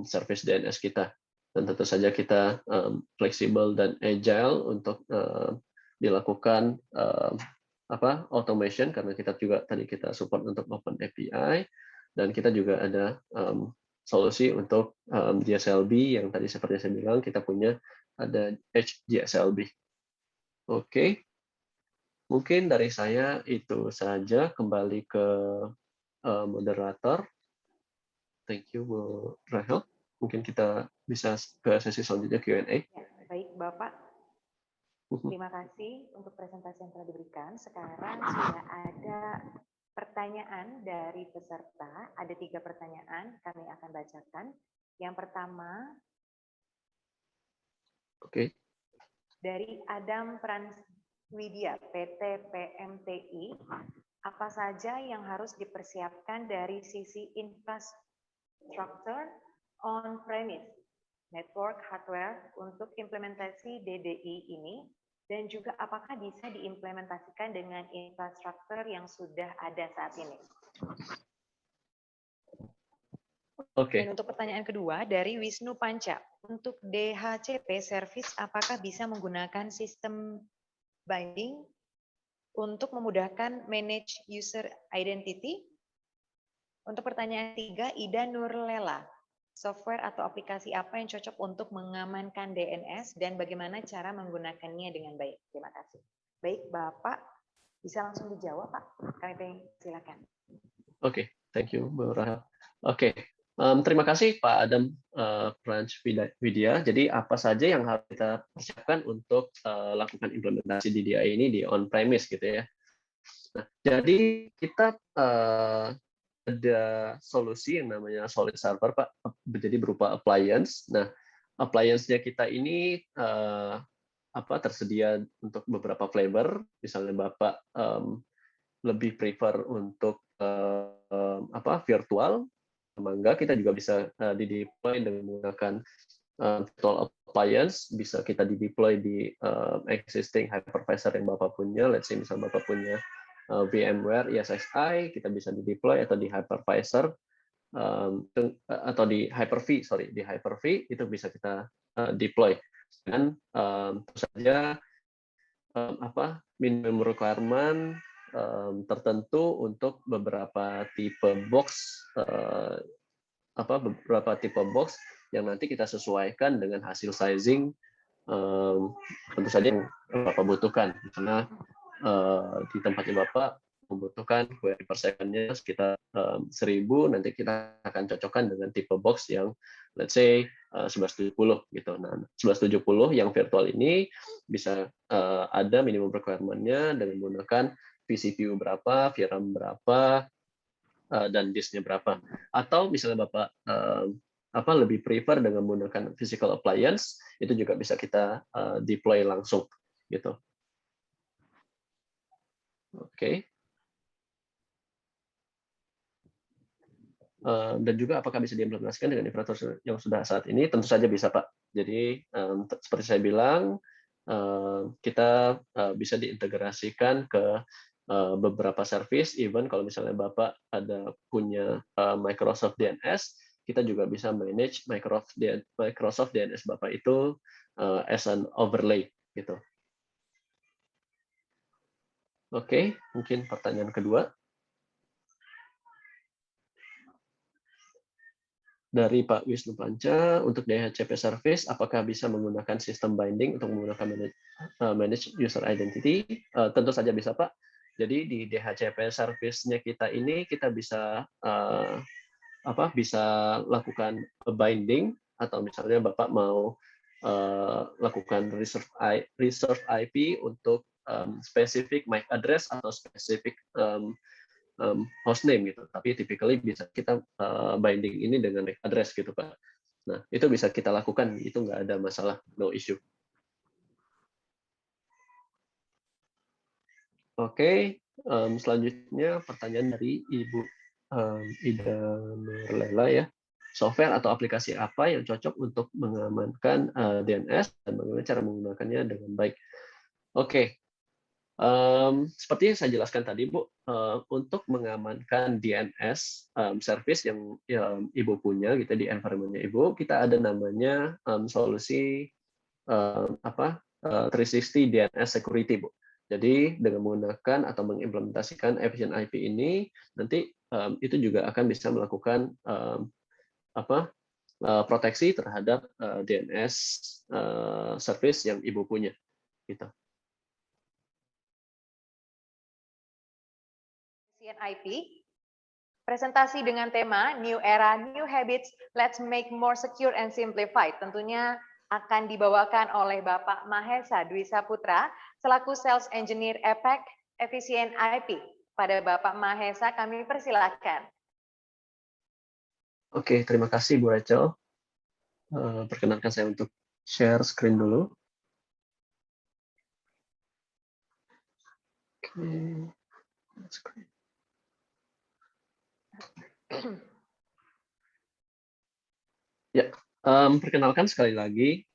[SPEAKER 3] service DNS kita. Dan tentu saja kita fleksibel dan agile untuk dilakukan automation, karena kita juga tadi kita support untuk Open API, dan kita juga ada solusi untuk GSLB yang tadi seperti saya bilang kita punya ada HGSLB. Oke, mungkin dari saya itu saja. Kembali ke moderator. Thank you, Bu Rahel. Mungkin kita bisa ke sesi selanjutnya Q&A.
[SPEAKER 2] Ya, baik Bapak. Terima kasih untuk presentasi yang telah diberikan. Sekarang sudah ada pertanyaan dari peserta. Ada 3 pertanyaan, kami akan bacakan. Yang pertama, dari Adam Pranswidya, PT PMTI. Apa saja yang harus dipersiapkan dari sisi infrastructure on-premise, network hardware untuk implementasi DDI ini, dan juga apakah bisa diimplementasikan dengan infrastruktur yang sudah ada saat ini? Dan untuk pertanyaan kedua dari Wisnu Panca, untuk DHCP service apakah bisa menggunakan sistem binding untuk memudahkan manage user identity? Untuk pertanyaan 3, Ida Nurlela, software atau aplikasi apa yang cocok untuk mengamankan DNS dan bagaimana cara menggunakannya dengan baik? Terima kasih. Baik, Bapak bisa langsung dijawab, Pak. Kami silakan.
[SPEAKER 3] Oke, thank you, Bu Rahel. Oke, terima kasih Pak Adam Pranswidya. Jadi apa saja yang harus kita persiapkan untuk lakukan implementasi DDI ini di on-premise gitu ya. Nah, jadi kita ada solusi yang namanya Solid Server, Pak. Jadi berupa appliance. Nah, appliance-nya kita ini tersedia untuk beberapa flavor. Misalnya Bapak lebih prefer untuk virtual, mangga kita juga bisa di-deploy dengan menggunakan virtual appliance. Bisa kita di-deploy di existing hypervisor yang Bapak punya. Let's say misalnya Bapak punya VMware ESXi, kita bisa di-deploy atau di hypervisor atau di Hyper-V, di Hyper-V itu bisa kita deploy. Dan tentu saja minimum requirement tertentu untuk beberapa tipe box yang nanti kita sesuaikan dengan hasil sizing tentu saja yang Bapak butuhkan. Karena di tempatnya Bapak membutuhkan query per second-nya sekitar 1000, nanti kita akan cocokkan dengan tipe box yang let's say 1170 gitu. Nah, 1170 yang virtual ini bisa ada minimum requirement-nya dengan menggunakan vCPU berapa, VRAM berapa, dan disknya berapa. Atau misalnya Bapak lebih prefer dengan menggunakan physical appliance, itu juga bisa kita deploy langsung gitu. Oke. Dan juga apakah bisa diimplementasikan dengan infrastruktur yang sudah saat ini? Tentu saja bisa, Pak. Jadi seperti saya bilang, kita bisa diintegrasikan ke beberapa service, even kalau misalnya Bapak ada punya Microsoft DNS, kita juga bisa manage Microsoft DNS Bapak itu as an overlay gitu. Oke, mungkin pertanyaan kedua. Dari Pak Wisnu Panca, untuk DHCP service, apakah bisa menggunakan sistem binding untuk menggunakan manage user identity? Tentu saja bisa, Pak. Jadi di DHCP service-nya kita ini, kita bisa bisa lakukan binding, atau misalnya Bapak mau lakukan reserve IP untuk spesifik MAC address atau spesifik hostname gitu, tapi typically bisa kita binding ini dengan MAC address gitu, Pak. Nah, itu bisa kita lakukan, itu nggak ada masalah, no issue. Oke, selanjutnya pertanyaan dari Ibu Ida Nurlela ya. Software atau aplikasi apa yang cocok untuk mengamankan DNS dan bagaimana cara menggunakannya dengan baik? Oke, seperti yang saya jelaskan tadi, Bu, untuk mengamankan DNS service yang Ibu punya gitu di environment-nya Ibu, kita ada namanya solusi 360 DNS security, Bu. Jadi dengan menggunakan atau mengimplementasikan Efficient IP ini, nanti itu juga akan bisa melakukan proteksi terhadap DNS service yang Ibu punya, gitu.
[SPEAKER 2] IP, presentasi dengan tema New Era, New Habits, Let's Make More Secure and Simplified. Tentunya akan dibawakan oleh Bapak Mahesa Dwi Saputra selaku Sales Engineer EPEC Efficient IP. Pada Bapak Mahesa kami persilahkan.
[SPEAKER 3] Oke, terima kasih Bu Rachel. Perkenankan saya untuk share screen dulu. Oke. Ya, perkenalkan sekali lagi,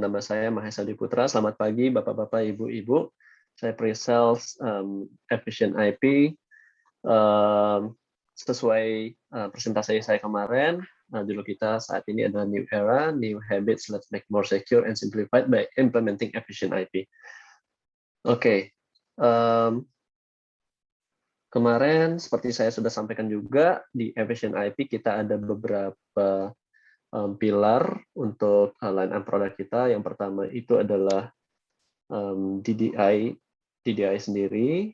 [SPEAKER 3] nama saya Mahesa Dwi Putra. Selamat pagi, Bapak-bapak, Ibu-ibu. Saya pre-sales Efficient IP. Sesuai presentasi saya kemarin, judul kita saat ini adalah New Era, New Habits, Let's Make More Secure and Simplified by Implementing Efficient IP. Oke. Kemarin, seperti saya sudah sampaikan juga, di Efficient IP kita ada beberapa pilar untuk line up produk kita. Yang pertama itu adalah DDI sendiri.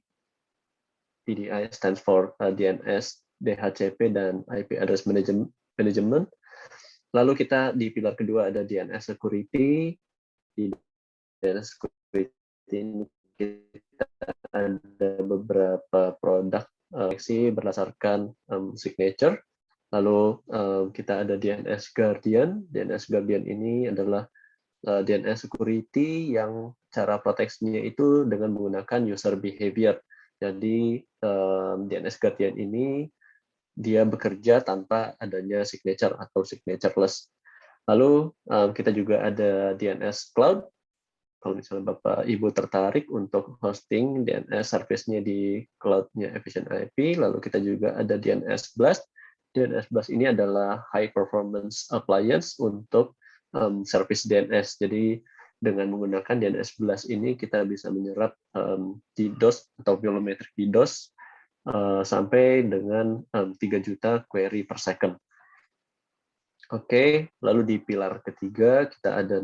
[SPEAKER 3] DDI stands for DNS, DHCP, dan IP Address Management. Lalu kita di pilar kedua ada DNS Security. Di DNS Security ini kita ada beberapa produk berdasarkan signature. Lalu kita ada DNS Guardian. DNS Guardian ini adalah DNS security yang cara proteksinya itu dengan menggunakan user behavior. Jadi DNS Guardian ini dia bekerja tanpa adanya signature atau signatureless. Lalu kita juga ada DNS Cloud. Kalau misalnya Bapak Ibu tertarik untuk hosting DNS service-nya di cloud-nya Efficient IP, lalu kita juga ada DNS Blast. DNS Blast ini adalah high performance appliance untuk service DNS. Jadi dengan menggunakan DNS Blast ini kita bisa menyerap DDoS atau volumetric DDoS sampai dengan 3 juta query per second. Oke, lalu di pilar ketiga kita ada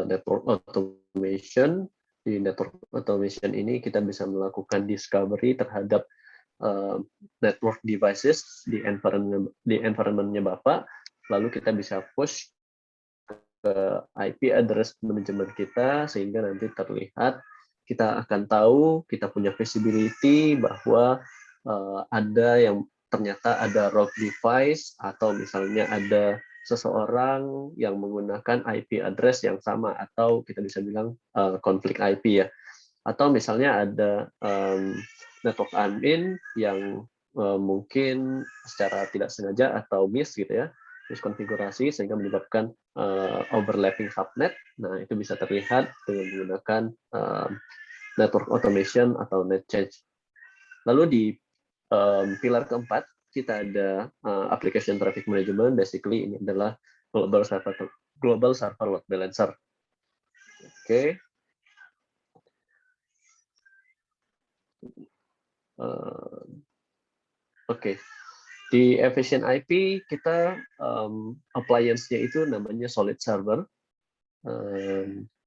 [SPEAKER 3] network automation. Di network automation ini kita bisa melakukan discovery terhadap network devices di environment-nya Bapak, lalu kita bisa push ke IP address management kita sehingga nanti terlihat kita akan tahu, kita punya visibility bahwa ada yang ternyata ada rogue device, atau misalnya ada seseorang yang menggunakan IP address yang sama, atau kita bisa bilang konflik IP ya. Atau misalnya ada network admin yang mungkin secara tidak sengaja atau miss gitu ya, miskonfigurasi sehingga menyebabkan overlapping subnet. Nah, itu bisa terlihat dengan menggunakan network automation atau net change. Lalu di pilar keempat kita ada application traffic management. Basically ini adalah global server load balancer. Oke. Oke. Di Efficient IP kita appliance-nya itu namanya Solid Server.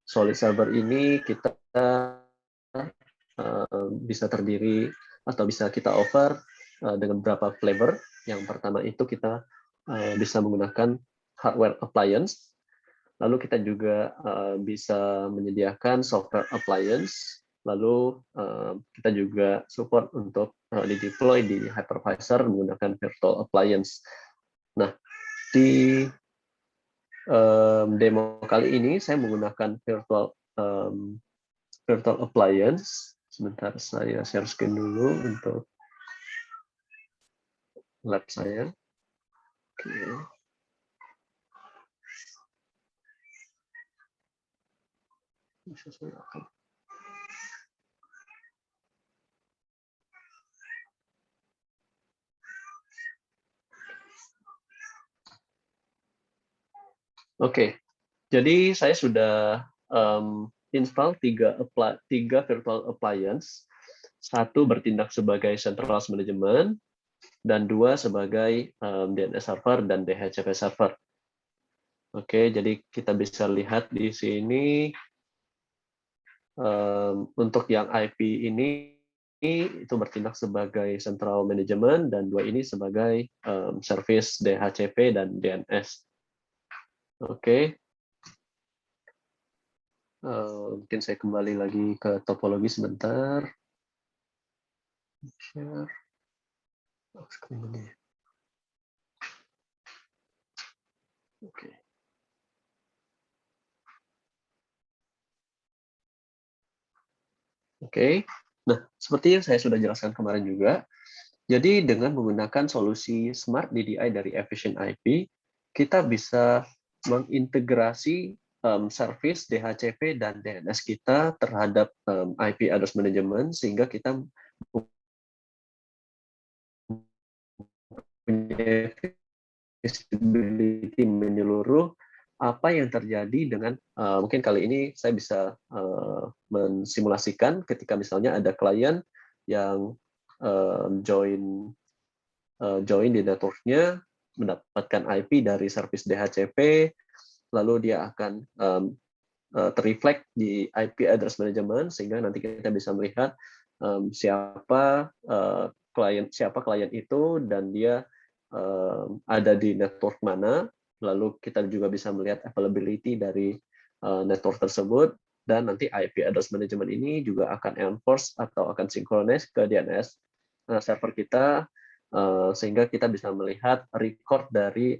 [SPEAKER 3] Solid Server ini kita bisa terdiri atau bisa kita offer dengan beberapa flavor. Yang pertama itu kita bisa menggunakan hardware appliance. Lalu kita juga bisa menyediakan software appliance. Lalu kita juga support untuk di-deploy di hypervisor menggunakan virtual appliance. Nah, di demo kali ini saya menggunakan virtual appliance. Sebentar, saya share screen dulu untuk lab saya. Oke. Oke, jadi saya sudah install tiga virtual appliance. Satu bertindak sebagai centralized management, dan dua sebagai DNS server dan DHCP server. Oke, jadi kita bisa lihat di sini untuk yang IP ini itu bertindak sebagai central management, dan dua ini sebagai service DHCP dan DNS. Oke. Mungkin saya kembali lagi ke topologi sebentar. Share. Oke. Oke. Nah, seperti yang saya sudah jelaskan kemarin juga, jadi dengan menggunakan solusi Smart DDI dari Efficient IP, kita bisa mengintegrasi service DHCP dan DNS kita terhadap IP address management, sehingga kita punya visibility menyeluruh apa yang terjadi dengan mungkin kali ini saya bisa mensimulasikan ketika misalnya ada klien yang join di networknya, mendapatkan IP dari service DHCP, lalu dia akan terreflect di IP address management, sehingga nanti kita bisa melihat siapa klien itu, dan dia ada di network mana. Lalu kita juga bisa melihat availability dari network tersebut, dan nanti IP address management ini juga akan enforce atau akan synchronize ke DNS server kita, sehingga kita bisa melihat record dari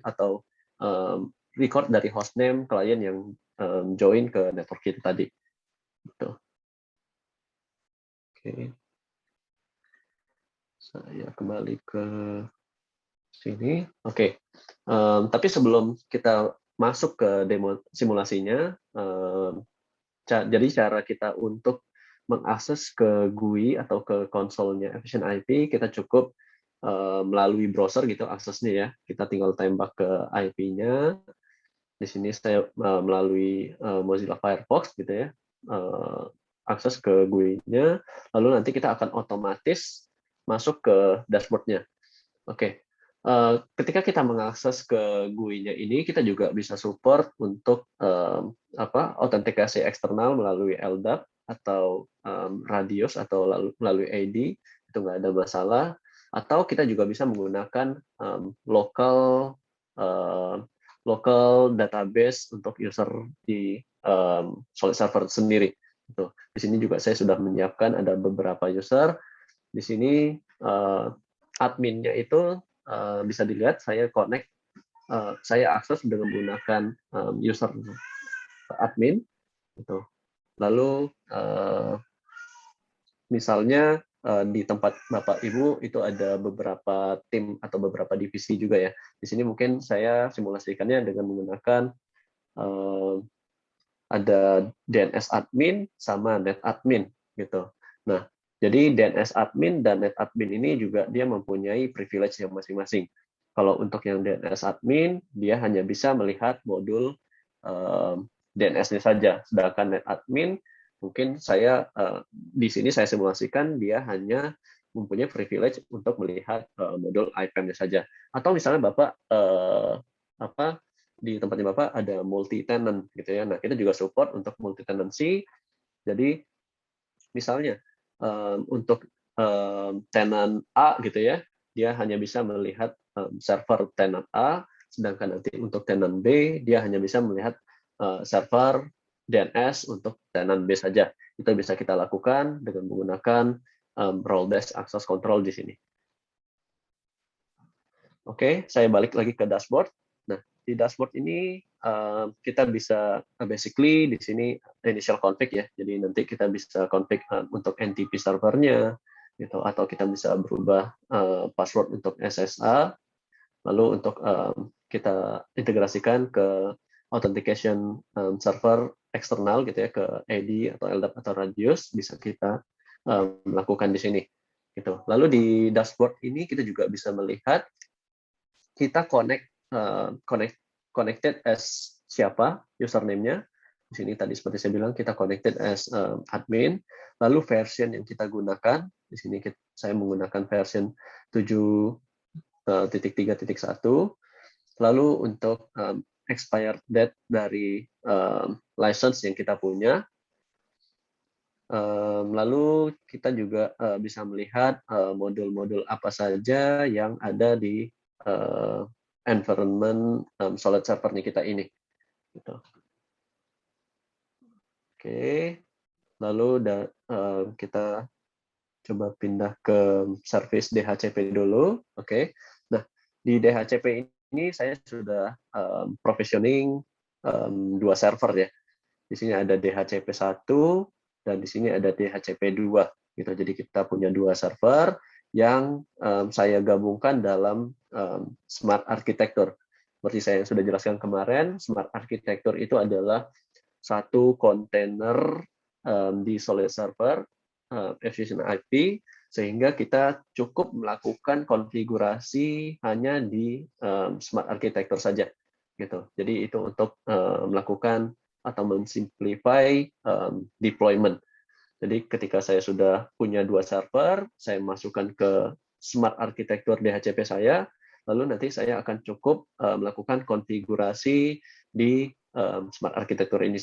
[SPEAKER 3] hostname klien yang join ke network kita tadi. Gitu. Oke. Saya kembali ke sini. Oke. Tapi sebelum kita masuk ke demo simulasinya, jadi cara kita untuk mengakses ke GUI atau ke konsolnya Efficient IP, kita cukup melalui browser gitu aksesnya ya. Kita tinggal tembak ke IP-nya. Di sini saya melalui Mozilla Firefox gitu ya, akses ke GUI-nya, lalu nanti kita akan otomatis masuk ke dashboard-nya. Oke. Ketika kita mengakses ke GUI-nya ini, kita juga bisa support untuk autentikasi eksternal melalui LDAP atau Radius atau melalui ID, itu nggak ada masalah. Atau kita juga bisa menggunakan local database untuk user di Solid Server sendiri. Gitu. Di sini juga saya sudah menyiapkan ada beberapa user. Di sini adminnya itu bisa dilihat saya connect, saya akses dengan menggunakan user admin. Gitu. Lalu misalnya di tempat Bapak Ibu itu ada beberapa tim atau beberapa divisi juga ya. Di sini mungkin saya simulasikannya dengan menggunakan ada DNS admin sama net admin gitu. Nah, jadi DNS admin dan net admin ini juga dia mempunyai privilege yang masing-masing. Kalau untuk yang DNS admin, dia hanya bisa melihat modul DNS-nya saja. Sedangkan net admin, mungkin saya di sini saya simulasikan dia hanya mempunyai privilege untuk melihat modul IPAM-nya saja. Atau misalnya Bapak di tempatnya Bapak ada multi tenant gitu ya. Nah, kita juga support untuk multi tenancy. Jadi misalnya untuk tenant A gitu ya, dia hanya bisa melihat server tenant A, sedangkan nanti untuk tenant B dia hanya bisa melihat server DNS untuk tenant B saja. Itu bisa kita lakukan dengan menggunakan role-based access control di sini. Oke, saya balik lagi ke dashboard. Nah, di dashboard ini kita bisa basically di sini initial config ya. Jadi nanti kita bisa config untuk NTP servernya gitu, atau kita bisa berubah password untuk SSA. Lalu untuk kita integrasikan ke authentication server eksternal gitu ya, ke AD atau LDAP atau Radius, bisa kita lakukan di sini. Gitu. Lalu di dashboard ini kita juga bisa melihat kita connected as siapa username-nya. Di sini tadi seperti saya bilang kita connected as admin. Lalu version yang kita gunakan, di sini saya menggunakan version 7.3.1. Lalu untuk expired date dari license yang kita punya. Lalu kita juga bisa melihat modul-modul apa saja yang ada di environment solid servernya kita ini. Gitu. Oke, lalu kita coba pindah ke service DHCP dulu. Oke, nah di DHCP ini saya sudah provisioning 2 server ya. Di sini ada DHCP 1 dan di sini ada DHCP 2. Gitu. Jadi kita punya 2 server yang saya gabungkan dalam smart architecture. Seperti saya yang sudah jelaskan kemarin, smart architecture itu adalah satu kontainer di solid server efficient IP, sehingga kita cukup melakukan konfigurasi hanya di smart architecture saja. Gitu. Jadi itu untuk melakukan atau mensimplify deployment. Jadi ketika saya sudah punya 2 server, saya masukkan ke smart architecture DHCP saya, lalu nanti saya akan cukup melakukan konfigurasi di smart architecture ini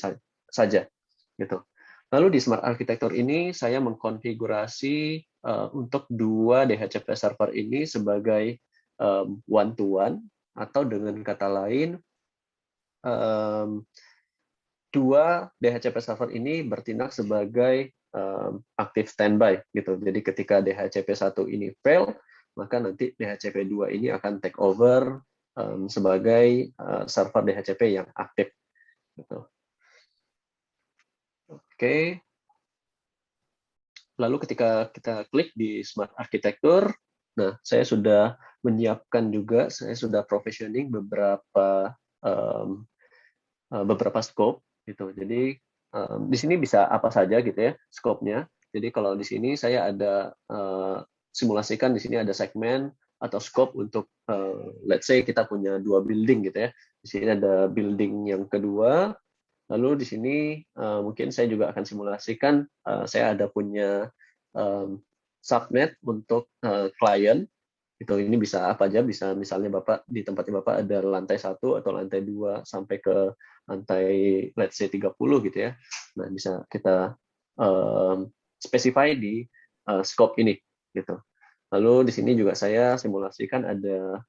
[SPEAKER 3] saja. Gitu. Lalu di smart architecture ini saya mengkonfigurasi untuk 2 DHCP server ini sebagai one-to-one, atau dengan kata lain 2 DHCP server ini bertindak sebagai aktif standby gitu. Jadi ketika DHCP 1 ini fail, maka nanti DHCP 2 ini akan take over sebagai server DHCP yang aktif. Gitu. Oke. Lalu ketika kita klik di Smart Architecture, nah saya sudah menyiapkan juga, saya sudah provisioning beberapa scope gitu. Jadi di sini bisa apa saja gitu ya scope-nya. Jadi kalau di sini saya ada simulasikan, di sini ada segmen atau scope untuk let's say kita punya 2 building gitu ya. Di sini ada building yang kedua. Lalu di sini mungkin saya juga akan simulasikan saya ada punya subnet untuk klien. Itu ini bisa apa aja, bisa misalnya Bapak di tempatnya Bapak ada lantai 1 atau lantai 2 sampai ke lantai let's say 30 gitu ya. Nah, bisa kita specify di scope ini gitu. Lalu di sini juga saya simulasikan ada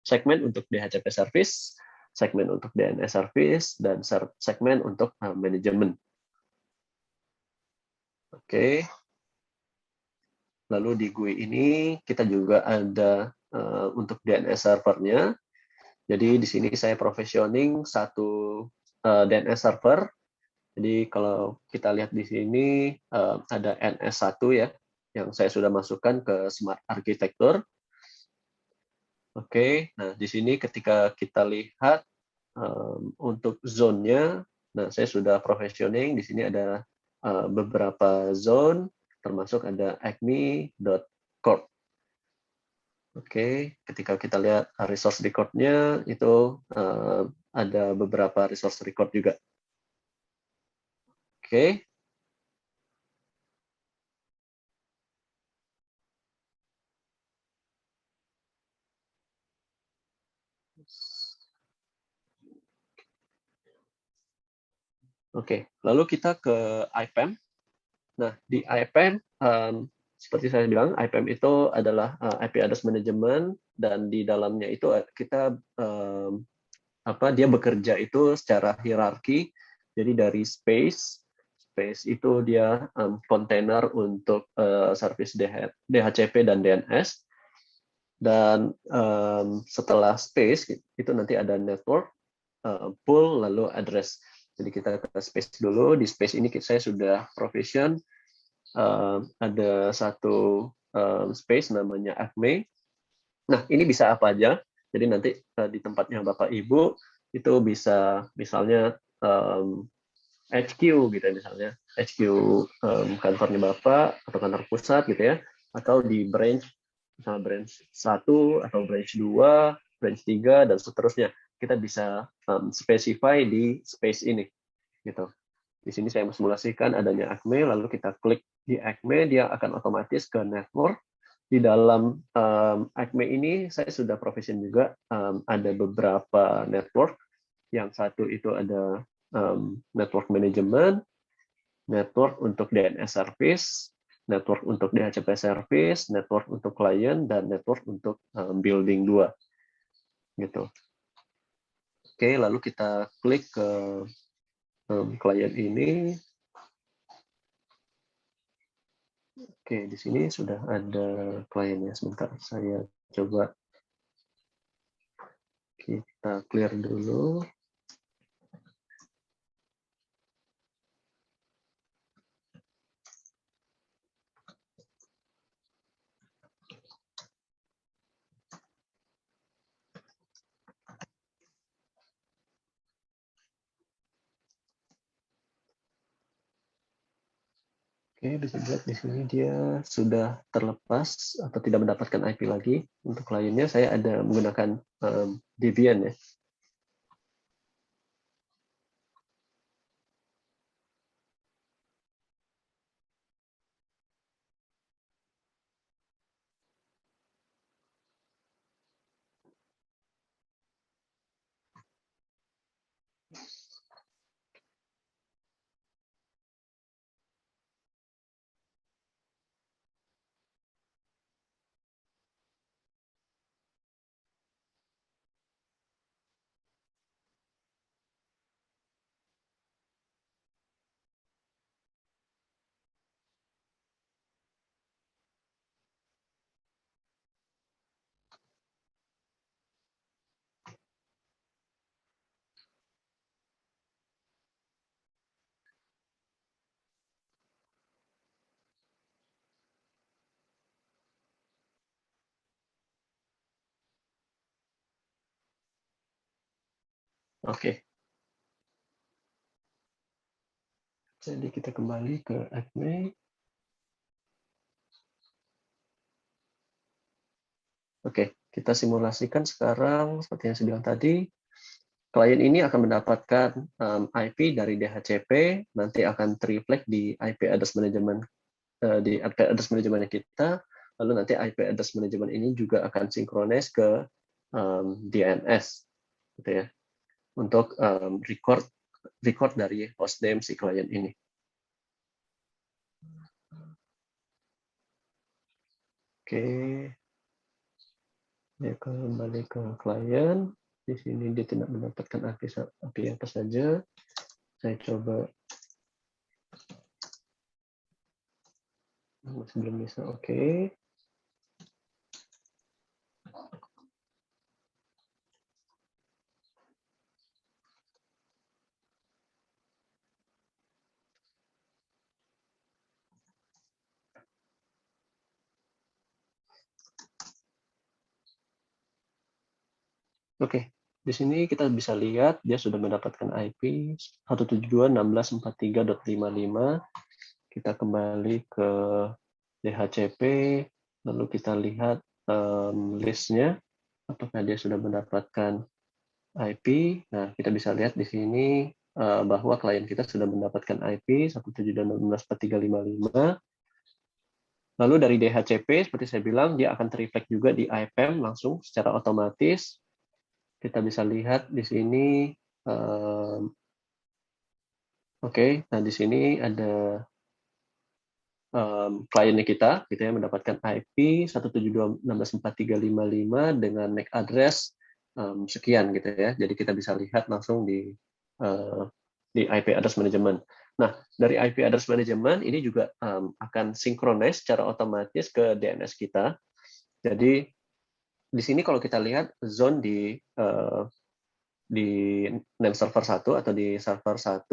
[SPEAKER 3] segmen untuk DHCP service, segmen untuk DNS service, dan segmen untuk manajemen. Oke. Lalu di GUI ini kita juga ada untuk DNS servernya. Jadi di sini saya provisioning satu DNS server. Jadi kalau kita lihat di sini ada NS1 ya, yang saya sudah masukkan ke Smart Architecture. Oke, nah di sini ketika kita lihat untuk zone-nya, nah saya sudah provisioning. Di sini ada beberapa zone, termasuk ada acme.corp. Oke, ketika kita lihat resource record-nya, itu ada beberapa resource record juga. Oke. Oke, lalu kita ke IPAM. Nah, di IPAM, seperti saya bilang, IPAM itu adalah IP Address Management, dan di dalamnya itu kita dia bekerja itu secara hierarki. Jadi dari space itu dia kontainer untuk service DHCP dan DNS. Dan setelah space itu nanti ada network, pool, lalu address. Jadi kita ke space dulu. Di space ini saya sudah provision ada satu space namanya ACME. Nah, ini bisa apa aja. Jadi nanti di tempatnya Bapak Ibu itu bisa misalnya HQ gitu ya, misalnya HQ kantornya Bapak atau kantor pusat gitu ya, atau di branch, misalnya branch 1 atau branch 2, branch 3 dan seterusnya. Kita bisa specify di space ini gitu. Di sini saya simulasikan adanya ACME, lalu kita klik di ACME, dia akan otomatis ke network. Di dalam ACME ini saya sudah provision juga ada beberapa network. Yang satu itu ada network management, network untuk DNS service, network untuk DHCP service, network untuk client, dan network untuk building 2. Gitu. Oke, lalu kita klik ke klien ini. Oke, di sini sudah ada kliennya. Sebentar, saya coba kita clear dulu. Oke, bisa dilihat di sini dia sudah terlepas atau tidak mendapatkan IP lagi. Untuk kliennya saya ada menggunakan Debian ya. Oke, jadi kita kembali ke ACME. Oke, kita simulasikan sekarang seperti yang saya bilang tadi. Klien ini akan mendapatkan IP dari DHCP, nanti akan reflect di IP address management di IP address management kita, lalu nanti IP address management ini juga akan sinkronis ke DNS, gitu ya, untuk record dari hostname si klien ini. Oke, dia kembali ke klien. Di sini dia tidak mendapatkan IP apa saja. Saya coba Masih belum bisa, oke. Oke, di sini kita bisa lihat dia sudah mendapatkan IP 172.16.43.55. Kita kembali ke DHCP, lalu kita lihat listnya, apakah dia sudah mendapatkan IP. Nah, kita bisa lihat di sini bahwa klien kita sudah mendapatkan IP 172.16.43.55. Lalu dari DHCP, seperti saya bilang, dia akan terreflect juga di IPAM langsung secara otomatis. Kita bisa lihat di sini, oke, nah di sini ada kliennya kita, gitu ya, mendapatkan IP 172.16.43.55 dengan MAC address sekian, gitu ya. Jadi kita bisa lihat langsung di IP address management. Nah, dari IP address management ini juga akan synchronize secara otomatis ke DNS kita. Jadi di sini kalau kita lihat zone di name server 1 atau di server 1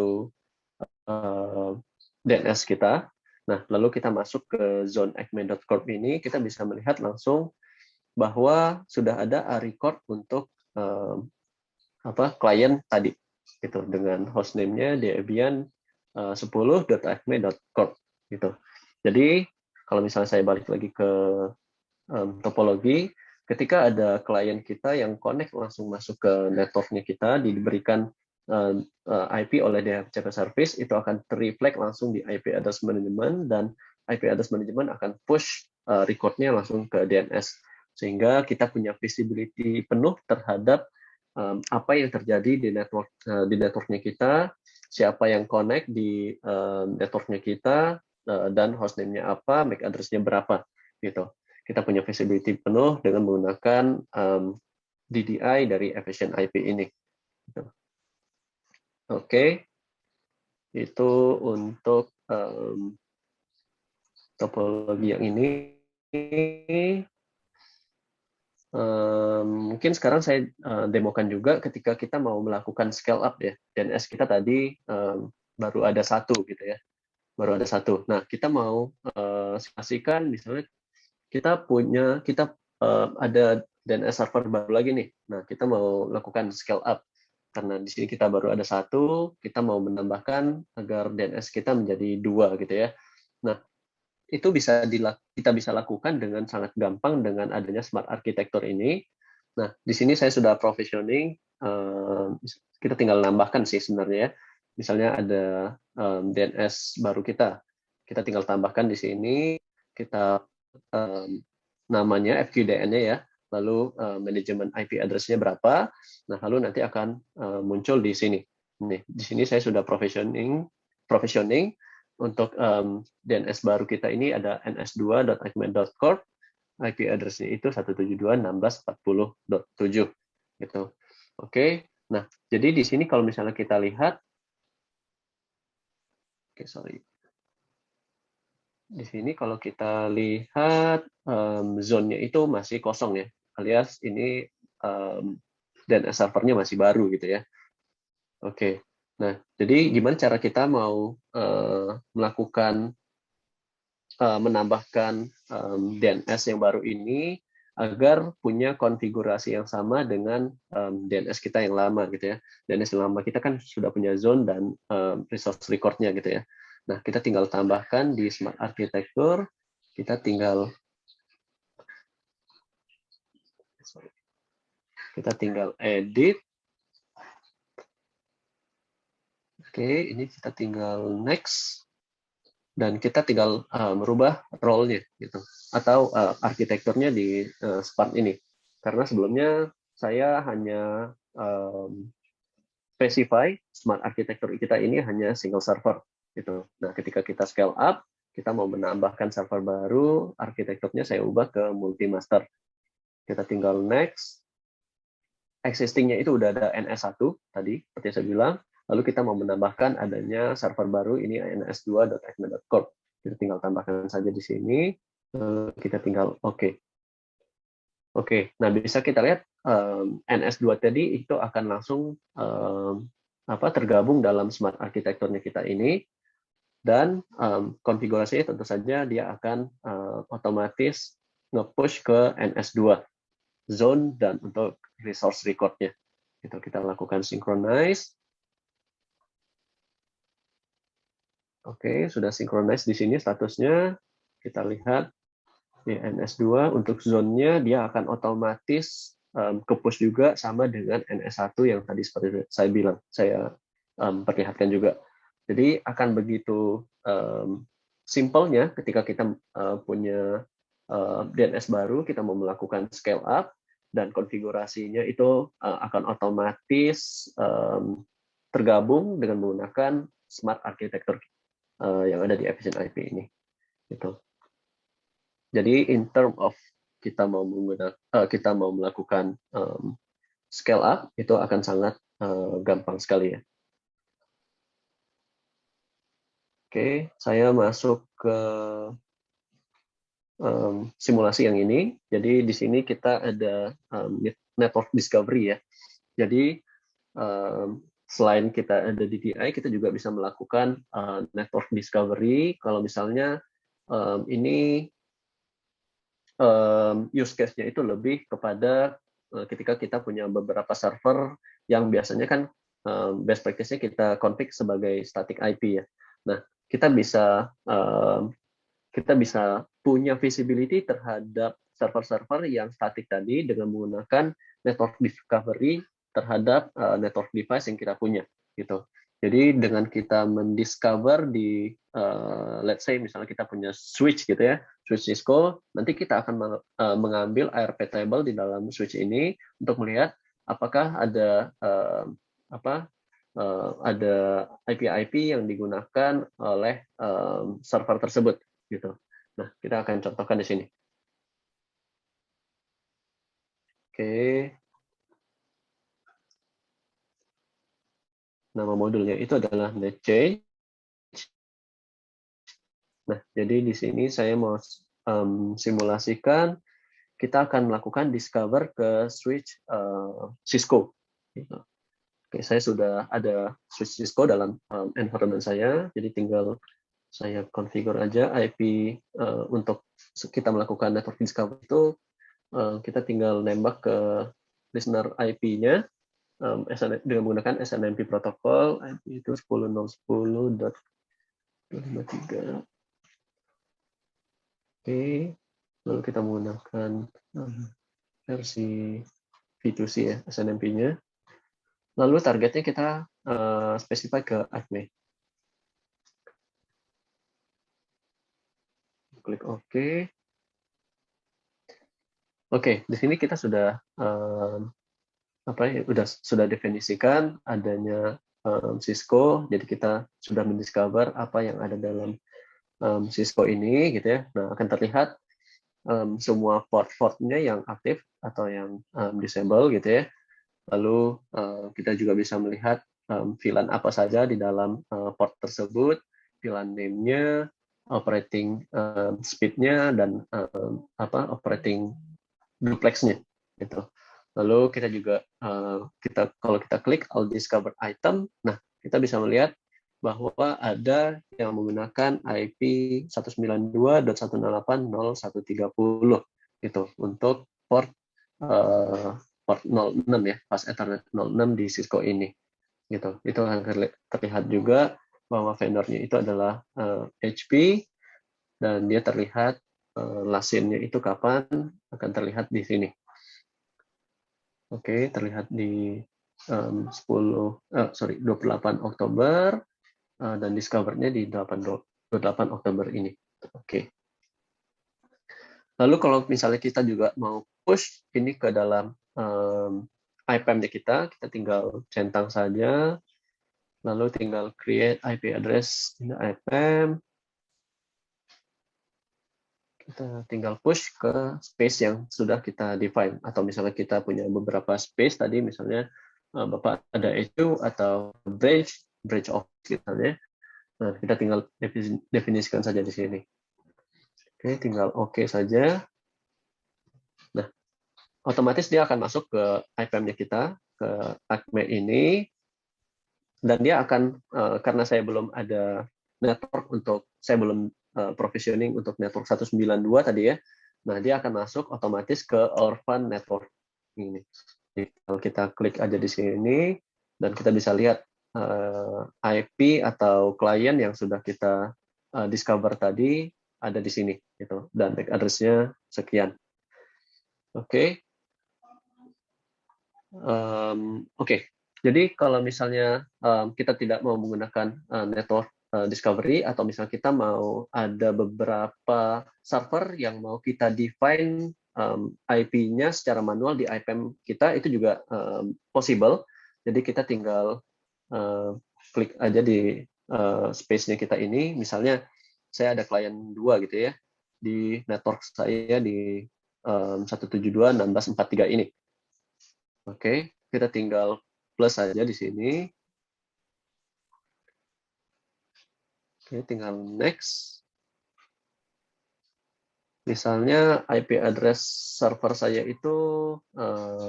[SPEAKER 3] DNS kita. Nah, lalu kita masuk ke zone acme.corp ini, kita bisa melihat langsung bahwa sudah ada a record untuk klien tadi, gitu, dengan hostname-nya debian 10.acme.corp, gitu. Jadi kalau misalnya saya balik lagi ke topologi, ketika ada klien kita yang connect langsung masuk ke networknya kita, diberikan IP oleh DHCP service, itu akan terreflect langsung di IP address management, dan IP address management akan push recordnya langsung ke DNS, sehingga kita punya visibility penuh terhadap apa yang terjadi di networknya kita, siapa yang connect di networknya kita, dan hostname-nya apa, MAC address-nya berapa, gitu. Kita punya visibility penuh dengan menggunakan DDI dari Efficient IP ini. Oke, itu untuk topologi yang ini. Mungkin sekarang saya demokan juga ketika kita mau melakukan scale up ya. DNS kita tadi baru ada satu, gitu ya. Baru ada satu. Nah, kita mau simulasikan misalnya kita ada DNS server baru lagi nih. Nah, kita mau lakukan scale up. Karena di sini kita baru ada satu, kita mau menambahkan agar DNS kita menjadi 2, gitu ya. Nah, itu kita bisa lakukan dengan sangat gampang dengan adanya smart architecture ini. Nah, di sini saya sudah provisioning, kita tinggal nambahkan sih sebenarnya ya. Misalnya ada DNS baru kita tinggal tambahkan di sini, kita namanya FQDN-nya ya, lalu manajemen IP address-nya berapa. Nah, lalu nanti akan muncul di sini. Nih, di sini saya sudah provisioning untuk DNS baru kita ini ada ns2.acme.corp, IP address-nya itu 172.16.40.7 gitu. Oke. Nah, jadi di sini kalau misalnya kita lihat, di sini kalau kita lihat zone-nya itu masih kosong ya, alias ini DNS servernya masih baru gitu ya. Oke. Nah, jadi gimana cara kita mau melakukan menambahkan DNS yang baru ini agar punya konfigurasi yang sama dengan DNS kita yang lama gitu ya. DNS yang lama kita kan sudah punya zone dan resource record-nya gitu ya. Nah, kita tinggal tambahkan di Smart Architecture, kita tinggal edit. Oke, ini kita tinggal next. Dan kita tinggal merubah role-nya gitu, atau arsitekturnya di Smart ini. Karena sebelumnya saya hanya specify Smart Architecture kita ini hanya single server gitu. Nah, ketika kita scale up, kita mau menambahkan server baru, arsitekturnya saya ubah ke multi master. Kita tinggal next. Existing-nya itu udah ada NS1 tadi, seperti saya bilang. Lalu kita mau menambahkan adanya server baru ini ns2.acme.corp. Kita tinggal tambahkan saja di sini. Kita tinggal oke. Oke, nah bisa kita lihat NS2 tadi itu akan langsung tergabung dalam smart architecture-nya kita ini, dan konfigurasinya tentu saja dia akan otomatis nge-push ke NS2 zone dan untuk resource record-nya. Itu kita lakukan synchronize. Oke, sudah synchronize di sini statusnya. Kita lihat di NS2 untuk zone-nya dia akan otomatis ke-push juga sama dengan NS1 yang tadi seperti saya bilang, saya perlihatkan juga. Jadi akan begitu simpelnya ketika kita punya DNS baru, kita mau melakukan scale up, dan konfigurasinya itu akan otomatis tergabung dengan menggunakan smart architecture yang ada di Efficient IP ini. Gitu. Jadi in term of kita mau melakukan scale up, itu akan sangat gampang sekali ya. Oke, saya masuk ke simulasi yang ini. Jadi di sini kita ada network discovery ya. Jadi selain kita ada DDI, kita juga bisa melakukan network discovery. Kalau misalnya ini use case-nya itu lebih kepada ketika kita punya beberapa server yang biasanya kan best practice-nya kita config sebagai static IP ya. Nah, kita bisa punya visibility terhadap server-server yang static tadi dengan menggunakan network discovery terhadap network device yang kita punya gitu. Jadi dengan kita mendiscover di let's say misalnya kita punya switch gitu ya, switch Cisco, nanti kita akan mengambil ARP table di dalam switch ini untuk melihat apakah ada ada IP-IP yang digunakan oleh server tersebut gitu. Nah, kita akan contohkan di sini. Oke. Nama modulnya itu adalah netchange. Nah, jadi di sini saya mau simulasikan kita akan melakukan discover ke switch Cisco. Oke, saya sudah ada switch Cisco dalam environment saya, jadi tinggal saya configure aja IP untuk kita melakukan network discover itu. Kita tinggal nembak ke listener IP-nya dengan menggunakan SNMP protokol. IP itu 10.10.23. Oke, lalu kita menggunakan versi V2C ya, SNMP-nya. Lalu targetnya kita specify ke ACME. Klik OK. Oke, di sini kita sudah sudah definisikan adanya Cisco, jadi kita sudah mendiscover apa yang ada dalam Cisco ini, gitu ya. Nah, akan terlihat semua port-portnya yang aktif atau yang disable, gitu ya. Lalu kita juga bisa melihat VLAN apa saja di dalam port tersebut, VLAN name-nya, operating speed-nya, dan operating duplex-nya, gitu. Lalu kita juga kalau kita klik all discovered item, nah kita bisa melihat bahwa ada yang menggunakan IP 192.168.0.130 gitu untuk port 06 ya, pas Ethernet 06 di Cisco ini gitu. Itu akan terlihat juga bahwa vendornya itu adalah HP, dan dia terlihat lasinnya itu kapan akan terlihat di sini. Oke, terlihat di 28 Oktober dan discover-nya di 28 Oktober ini. Oke. Lalu kalau misalnya kita juga mau push ini ke dalam IPAM-nya kita tinggal centang saja, lalu tinggal create IP address in the IPAM. Kita tinggal push ke space yang sudah kita define, atau misalnya kita punya beberapa space tadi, misalnya Bapak ada issue atau branch office misalnya, Nah, kita tinggal definisikan saja di sini. Oke, tinggal oke saja. Nah, otomatis dia akan masuk ke IPM-nya kita, ke ACME ini, dan dia akan, karena saya belum ada network saya belum provisioning untuk network 192 tadi ya, nah dia akan masuk otomatis ke Orphan Network ini. Jadi, kalau kita klik aja di sini, dan kita bisa lihat IP atau klien yang sudah kita discover tadi ada di sini, gitu. Dan MAC address-nya sekian. Oke. Oke. Jadi kalau misalnya kita tidak mau menggunakan network discovery, atau misalnya kita mau ada beberapa server yang mau kita define IP-nya secara manual di IPAM kita, itu juga possible. Jadi kita tinggal klik aja di space-nya kita ini. Misalnya saya ada klien 2 gitu ya, di network saya di 172.16.43 ini. Oke, kita tinggal plus saja di sini. Oke, tinggal next. Misalnya IP address server saya itu,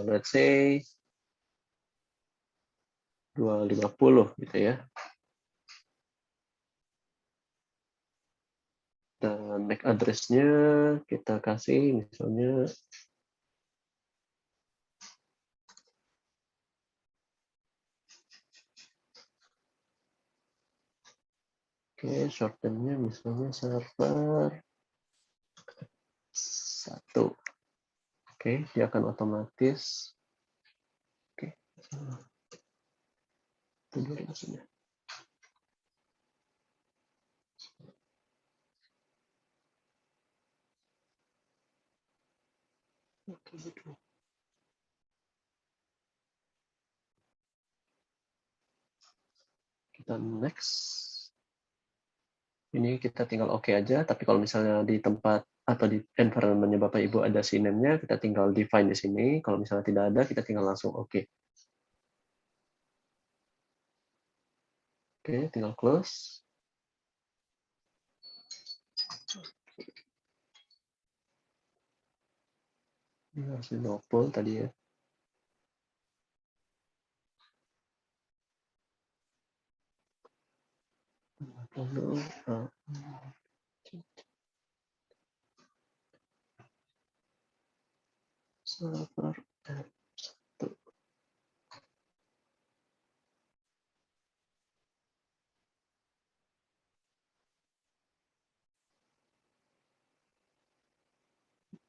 [SPEAKER 3] let's say 250 gitu ya. Dan MAC address-nya kita kasih misalnya short term-nya misalnya server 1. Oke, dia akan otomatis. Oke, tidur maksudnya. Oke, betul. Kita next. Ini kita tinggal oke aja, tapi kalau misalnya di tempat atau di environment-nya Bapak Ibu ada CNAME-nya, kita tinggal define di sini. Kalau misalnya tidak ada, kita tinggal langsung oke. Oke, tinggal close. Ini harus di nopal tadi ya. Server F1.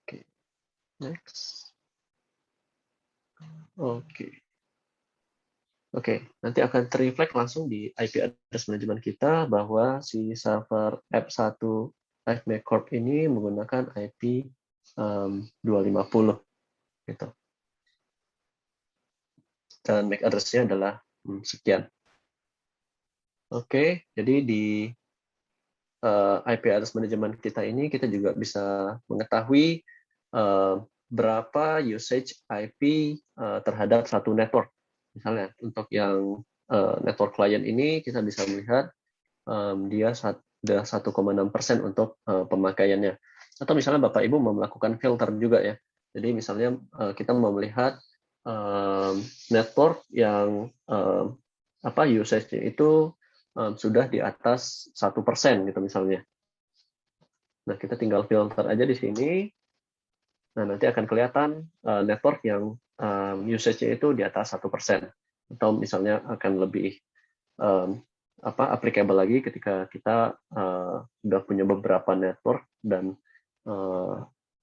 [SPEAKER 3] Oke, next. Oke, nanti akan terreflect langsung di IP address management kita bahwa si server F1 ACME Corp ini menggunakan IP 250 gitu. Dan MAC address-nya adalah sekian. Oke, jadi di IP address management kita ini kita juga bisa mengetahui berapa usage IP terhadap satu network. Misalnya untuk yang network client ini kita bisa melihat dia sudah 1,6% untuk pemakaiannya. Atau misalnya Bapak Ibu mau melakukan filter juga ya. Jadi misalnya kita mau melihat network yang usage-nya itu sudah di atas 1% gitu misalnya. Nah, kita tinggal filter aja di sini. Nah, nanti akan kelihatan network yang usage-nya itu di atas 1%. Atau misalnya akan lebih applicable lagi ketika kita sudah punya beberapa network dan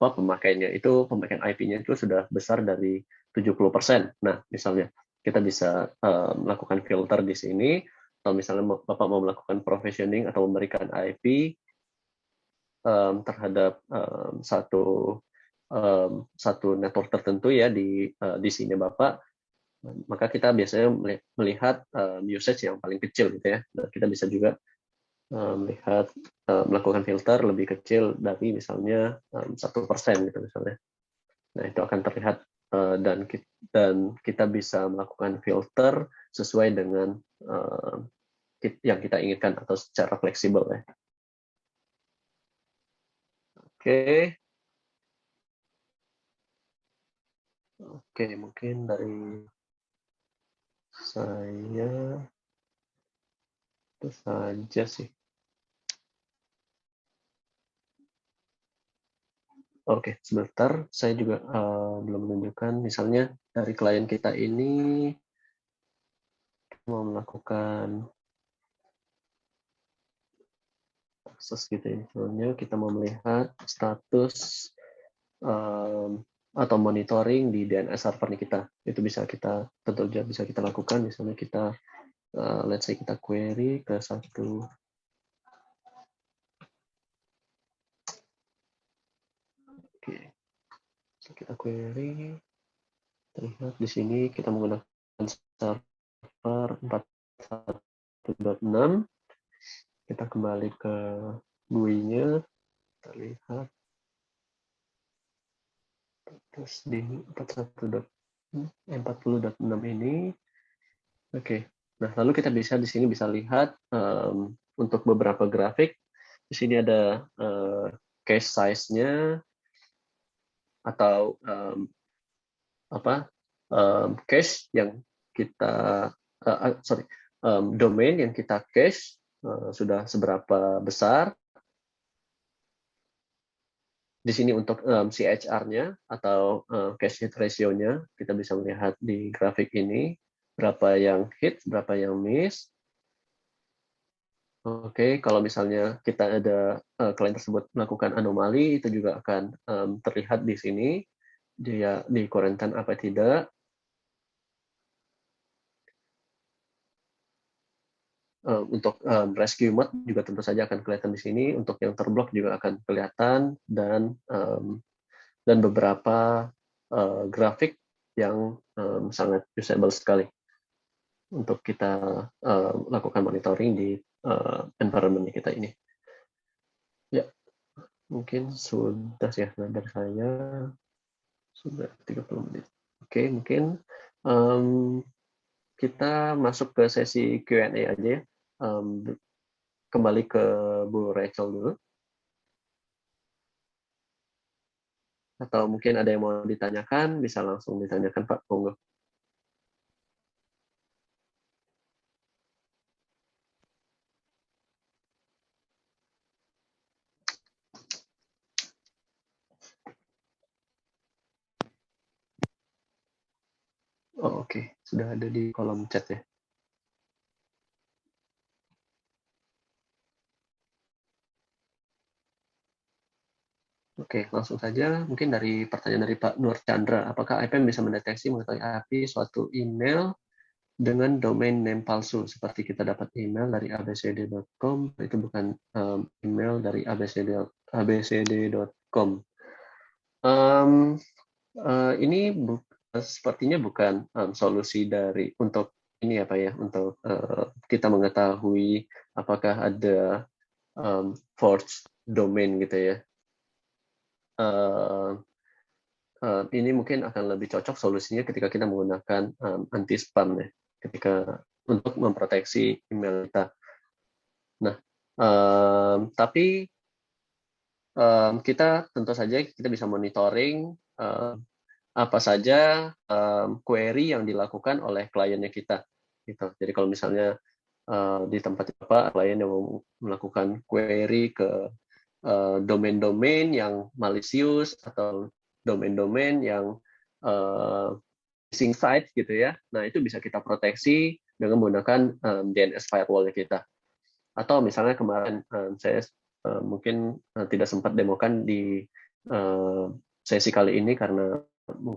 [SPEAKER 3] pemakaiannya itu, pemakaian IP-nya itu sudah besar dari 70%. Nah, misalnya kita bisa melakukan filter di sini, atau misalnya Bapak mau melakukan provisioning atau memberikan IP terhadap satu network tertentu ya di sini Bapak, maka kita biasanya melihat usage yang paling kecil gitu ya. Nah, kita bisa juga melihat melakukan filter lebih kecil dari misalnya 1% gitu misalnya. Nah, itu akan terlihat dan kita bisa melakukan filter sesuai dengan yang kita inginkan atau secara fleksibel ya. Oke. Oke, mungkin dari saya itu saja sih. Oke, sebentar. Saya juga belum menunjukkan, misalnya dari klien kita ini mau melakukan akses gitu ya. Misalnya kita mau melihat status atau monitoring di DNS server kita. Itu bisa kita, tentu saja bisa kita lakukan. Misalnya kita, let's say kita query ke satu. Oke, kita query. Terlihat di sini kita menggunakan server 41.6. Kita kembali ke GUI-nya. Terlihat terus di 40.6 ini. Oke. Nah, lalu kita bisa di sini bisa lihat untuk beberapa grafik. Di sini ada cache size-nya atau cache yang kita domain yang kita cache sudah seberapa besar. Di sini untuk CHR-nya atau cache hit ratio-nya kita bisa melihat di grafik ini berapa yang hit, berapa yang miss. Oke, kalau misalnya kita ada klien tersebut melakukan anomali, itu juga akan terlihat di sini dia di quarantine apa tidak. Untuk rescue mode juga tentu saja akan kelihatan di sini. Untuk yang terblok juga akan kelihatan, dan beberapa grafik yang sangat usable sekali untuk kita lakukan monitoring di environment kita ini. Ya, mungkin sudah sih ya dari saya. Sudah 30 menit. Oke, mungkin kita masuk ke sesi Q&A aja ya. Kembali ke Bu Rachel dulu. Atau mungkin ada yang mau ditanyakan, bisa langsung ditanyakan Pak. Monggo. Oh, oke. Sudah ada di kolom chat ya. Oke, langsung saja. Mungkin dari pertanyaan dari Pak Nur Chandra. Apakah IPM bisa mendeteksi mengetahui IP suatu email dengan domain name palsu? Seperti kita dapat email dari abcd.com, itu bukan email dari abcd.com. Ini sepertinya bukan solusi dari untuk ini apa ya, untuk kita mengetahui apakah ada forged domain gitu ya. Ini mungkin akan lebih cocok solusinya ketika kita menggunakan anti spam ya, ketika untuk memproteksi email kita. Nah, tapi kita tentu saja kita bisa monitoring apa saja query yang dilakukan oleh kliennya kita. Gitu. Jadi kalau misalnya di tempat apa klien yang mau melakukan query ke domain-domain yang malicious atau domain-domain yang phishing site gitu ya. Nah, itu bisa kita proteksi dengan menggunakan DNS firewall kita. Atau misalnya kemarin saya mungkin tidak sempat demokan di sesi kali ini karena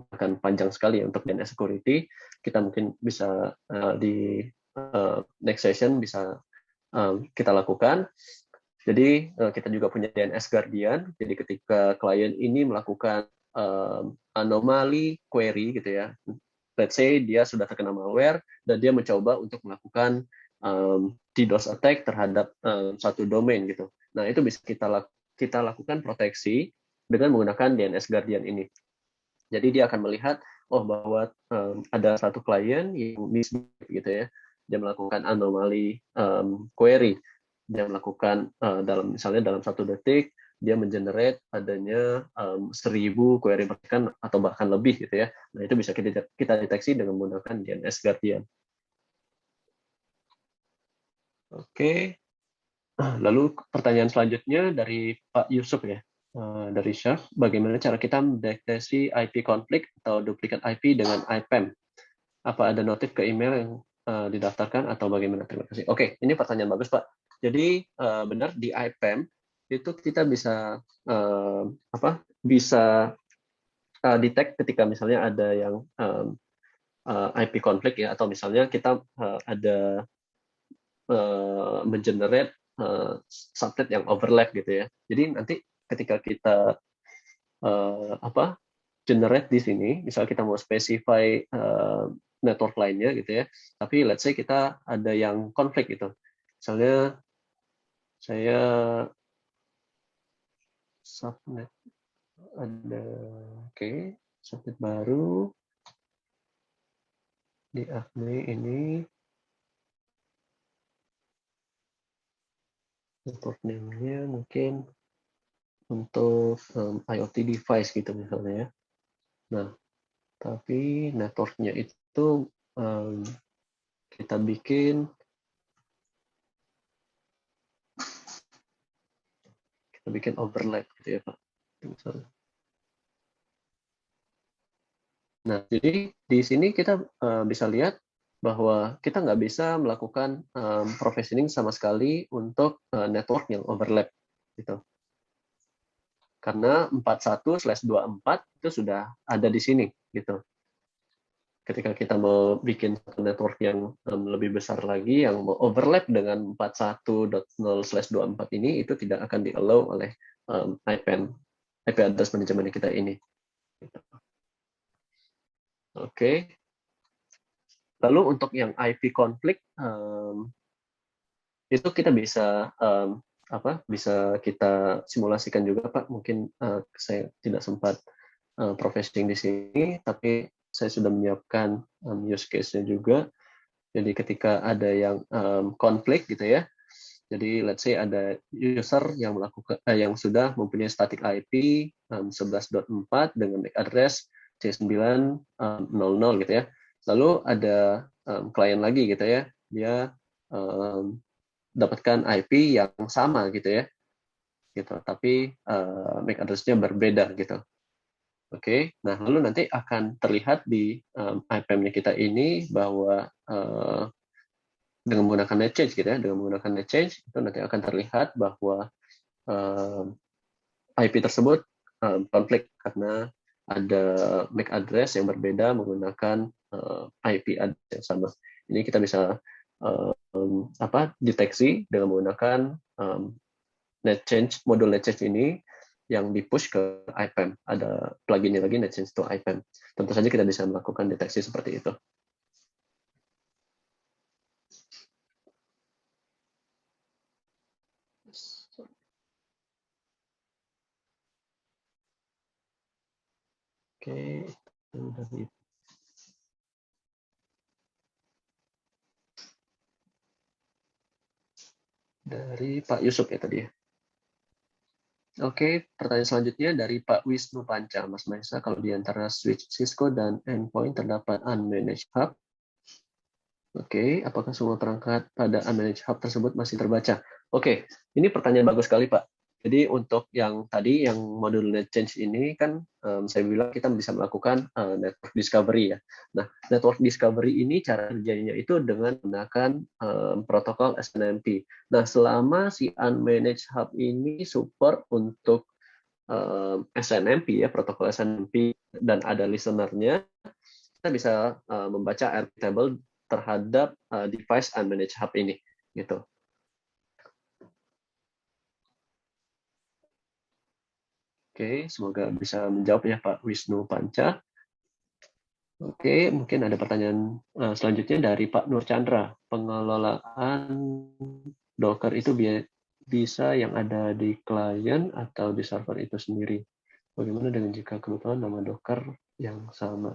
[SPEAKER 3] akan panjang sekali ya untuk DNS security. Kita mungkin bisa di next session bisa kita lakukan. Jadi kita juga punya DNS Guardian. Jadi ketika klien ini melakukan anomali query gitu ya, let's say dia sudah terkena malware dan dia mencoba untuk melakukan DDoS attack terhadap satu domain gitu. Nah, itu bisa kita lakukan proteksi dengan menggunakan DNS Guardian ini. Jadi dia akan melihat bahwa ada satu klien yang misbehave gitu ya. dia melakukan anomali query, dia melakukan misalnya dalam 1 detik dia mengenerate adanya 1000 query kan atau bahkan lebih gitu ya. Nah, itu bisa kita deteksi dengan menggunakan DNS Guardian. Oke. Lalu pertanyaan selanjutnya dari Pak Yusuf ya, dari Syaf, bagaimana cara kita mendeteksi IP konflik atau duplikat IP dengan IPAM? Apa ada notif ke email yang didaftarkan atau bagaimana? Terima kasih. Oke, ini pertanyaan bagus Pak. Jadi benar di IPAM itu kita bisa bisa detect ketika misalnya ada yang IP konflik ya, atau misalnya kita ada mengenerate subnet yang overlap gitu ya. Jadi nanti ketika kita generate di sini, misal kita mau specify network lainnya gitu ya, tapi let's say kita ada yang konflik gitu. Misalnya saya subnet ada subnet baru di ACME ini, network name-nya mungkin untuk IoT device gitu misalnya ya. Nah, tapi networknya itu kita bikin overlap gitu ya Pak. Nah, jadi di sini kita bisa lihat bahwa kita nggak bisa melakukan provisioning sama sekali untuk network yang overlap gitu. Karena 41/24 itu sudah ada di sini gitu. Ketika kita mau bikin satu network yang lebih besar lagi yang mau overlap dengan 41.0/24 ini, itu tidak akan di-allow oleh IP address management kita ini. Oke. Lalu untuk yang IP konflik itu kita bisa bisa kita simulasikan juga Pak. Mungkin saya tidak sempat provisioning di sini, tapi saya sudah menyiapkan use case-nya juga. Jadi ketika ada yang konflik gitu ya, jadi let's say ada user yang yang sudah mempunyai static IP 11.4 dengan MAC address C900 gitu ya. Lalu ada klien lagi gitu ya, dia dapatkan IP yang sama gitu ya, gitu. Tapi MAC address-nya berbeda gitu. Oke, nah lalu nanti akan terlihat di IPAM-nya kita ini bahwa dengan menggunakan net change gitu ya, dengan menggunakan net change itu nanti akan terlihat bahwa IP tersebut konflik karena ada MAC address yang berbeda menggunakan IP address yang sama. Ini kita bisa deteksi dengan menggunakan net change, modul net change ini yang di-push ke IPAM. Ada pluginnya lagi, net change to IPAM. Tentu saja kita bisa melakukan deteksi seperti itu. Oke, dari Pak Yusuf ya tadi ya. Oke, pertanyaan selanjutnya dari Pak Wisnu Panca, Mas Maesa, kalau di antara switch Cisco dan endpoint terdapat unmanaged hub, oke, apakah semua perangkat pada unmanaged hub tersebut masih terbaca? Oke, ini pertanyaan bagus sekali Pak. Jadi untuk yang tadi, yang modul net change ini kan saya bilang kita bisa melakukan network discovery ya. Nah, network discovery ini cara kerjanya itu dengan menggunakan protokol SNMP. Nah, selama si unmanaged hub ini support untuk SNMP ya, protokol SNMP dan ada listener-nya, kita bisa membaca RP table terhadap device unmanaged hub ini gitu. Oke, semoga bisa menjawab ya Pak Wisnu Panca. Oke, mungkin ada pertanyaan selanjutnya dari Pak Nur Chandra. Pengelolaan Docker itu bisa yang ada di klien atau di server itu sendiri. Bagaimana dengan jika kebetulan nama Docker yang sama?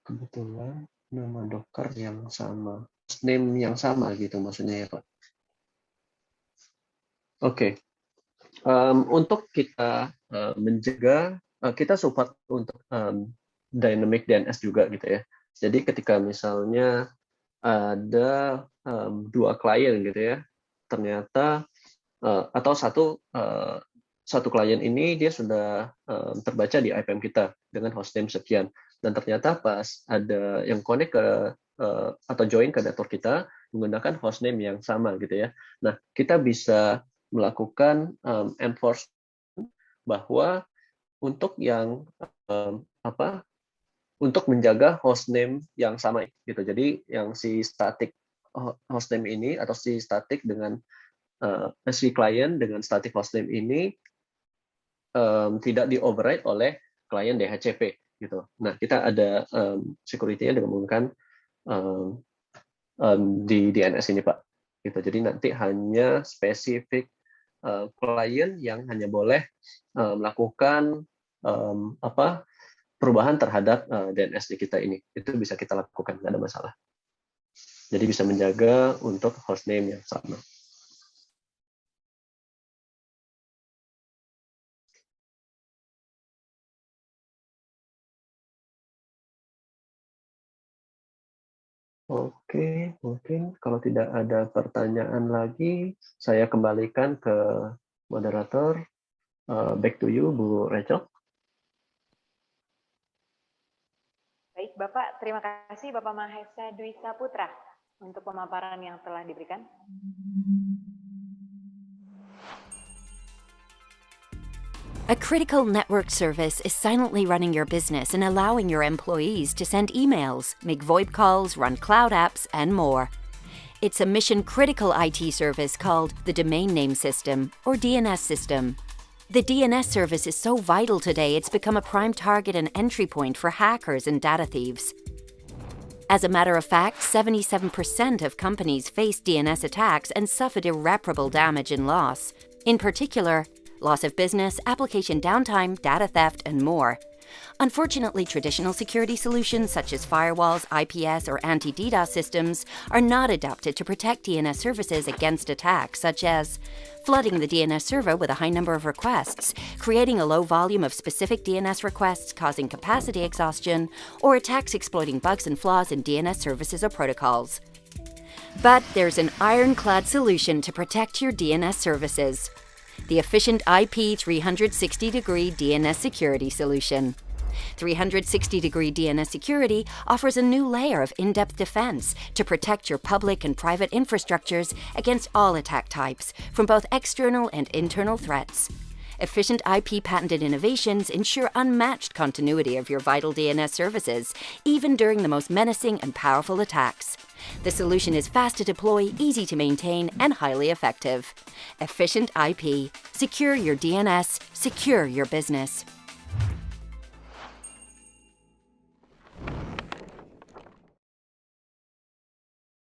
[SPEAKER 3] kebetulan nama Docker yang sama, name yang sama gitu maksudnya ya Pak. Oke. Untuk kita menjaga, kita support untuk dynamic DNS juga gitu ya. Jadi ketika misalnya ada dua klien gitu ya, ternyata atau satu klien ini dia sudah terbaca di IPM kita dengan hostname sekian, dan ternyata pas ada yang connect ke atau join ke dator kita menggunakan hostname yang sama gitu ya. Nah, kita bisa melakukan enforce bahwa untuk yang untuk menjaga hostname yang sama gitu. Jadi yang si static hostname ini atau si static dengan si klien dengan static hostname ini tidak di-override oleh klien DHCP gitu. Nah, kita ada security-nya dengan menggunakan di DNS ini Pak. Gitu. Jadi nanti hanya spesifik klien yang hanya boleh melakukan perubahan terhadap DNS di kita ini. Itu bisa kita lakukan, nggak ada masalah. Jadi bisa menjaga untuk hostname yang sama. Oke, mungkin kalau tidak ada pertanyaan lagi, saya kembalikan ke moderator. Back to you, Bu Rachel.
[SPEAKER 2] Baik, Bapak. Terima kasih Bapak Mahesa Dwi Saputra untuk pemaparan yang telah diberikan.
[SPEAKER 1] A critical network service is silently running your business and allowing your employees to send emails, make VoIP calls, run cloud apps, and more. It's a mission-critical IT service called the Domain Name System, or DNS system. The DNS service is so vital today it's become a prime target and entry point for hackers and data thieves. As a matter of fact, 77% of companies face DNS attacks and suffered irreparable damage and loss. In particular, loss of business, application downtime, data theft, and more. Unfortunately, traditional security solutions such as firewalls, IPS, or anti-DDoS systems are not adapted to protect DNS services against attacks such as flooding the DNS server with a high number of requests, creating a low volume of specific DNS requests causing capacity exhaustion, or attacks exploiting bugs and flaws in DNS services or protocols. But there's an ironclad solution to protect your DNS services: the Efficient IP 360-degree DNS security solution. 360-degree DNS security offers a new layer of in-depth defense to protect your public and private infrastructures against all attack types, from both external and internal threats. Efficient IP patented innovations ensure unmatched continuity of your vital DNS services, even during the most menacing and powerful attacks. The solution is fast to deploy, easy to maintain, and highly effective. Efficient IP. Secure your DNS, secure your business.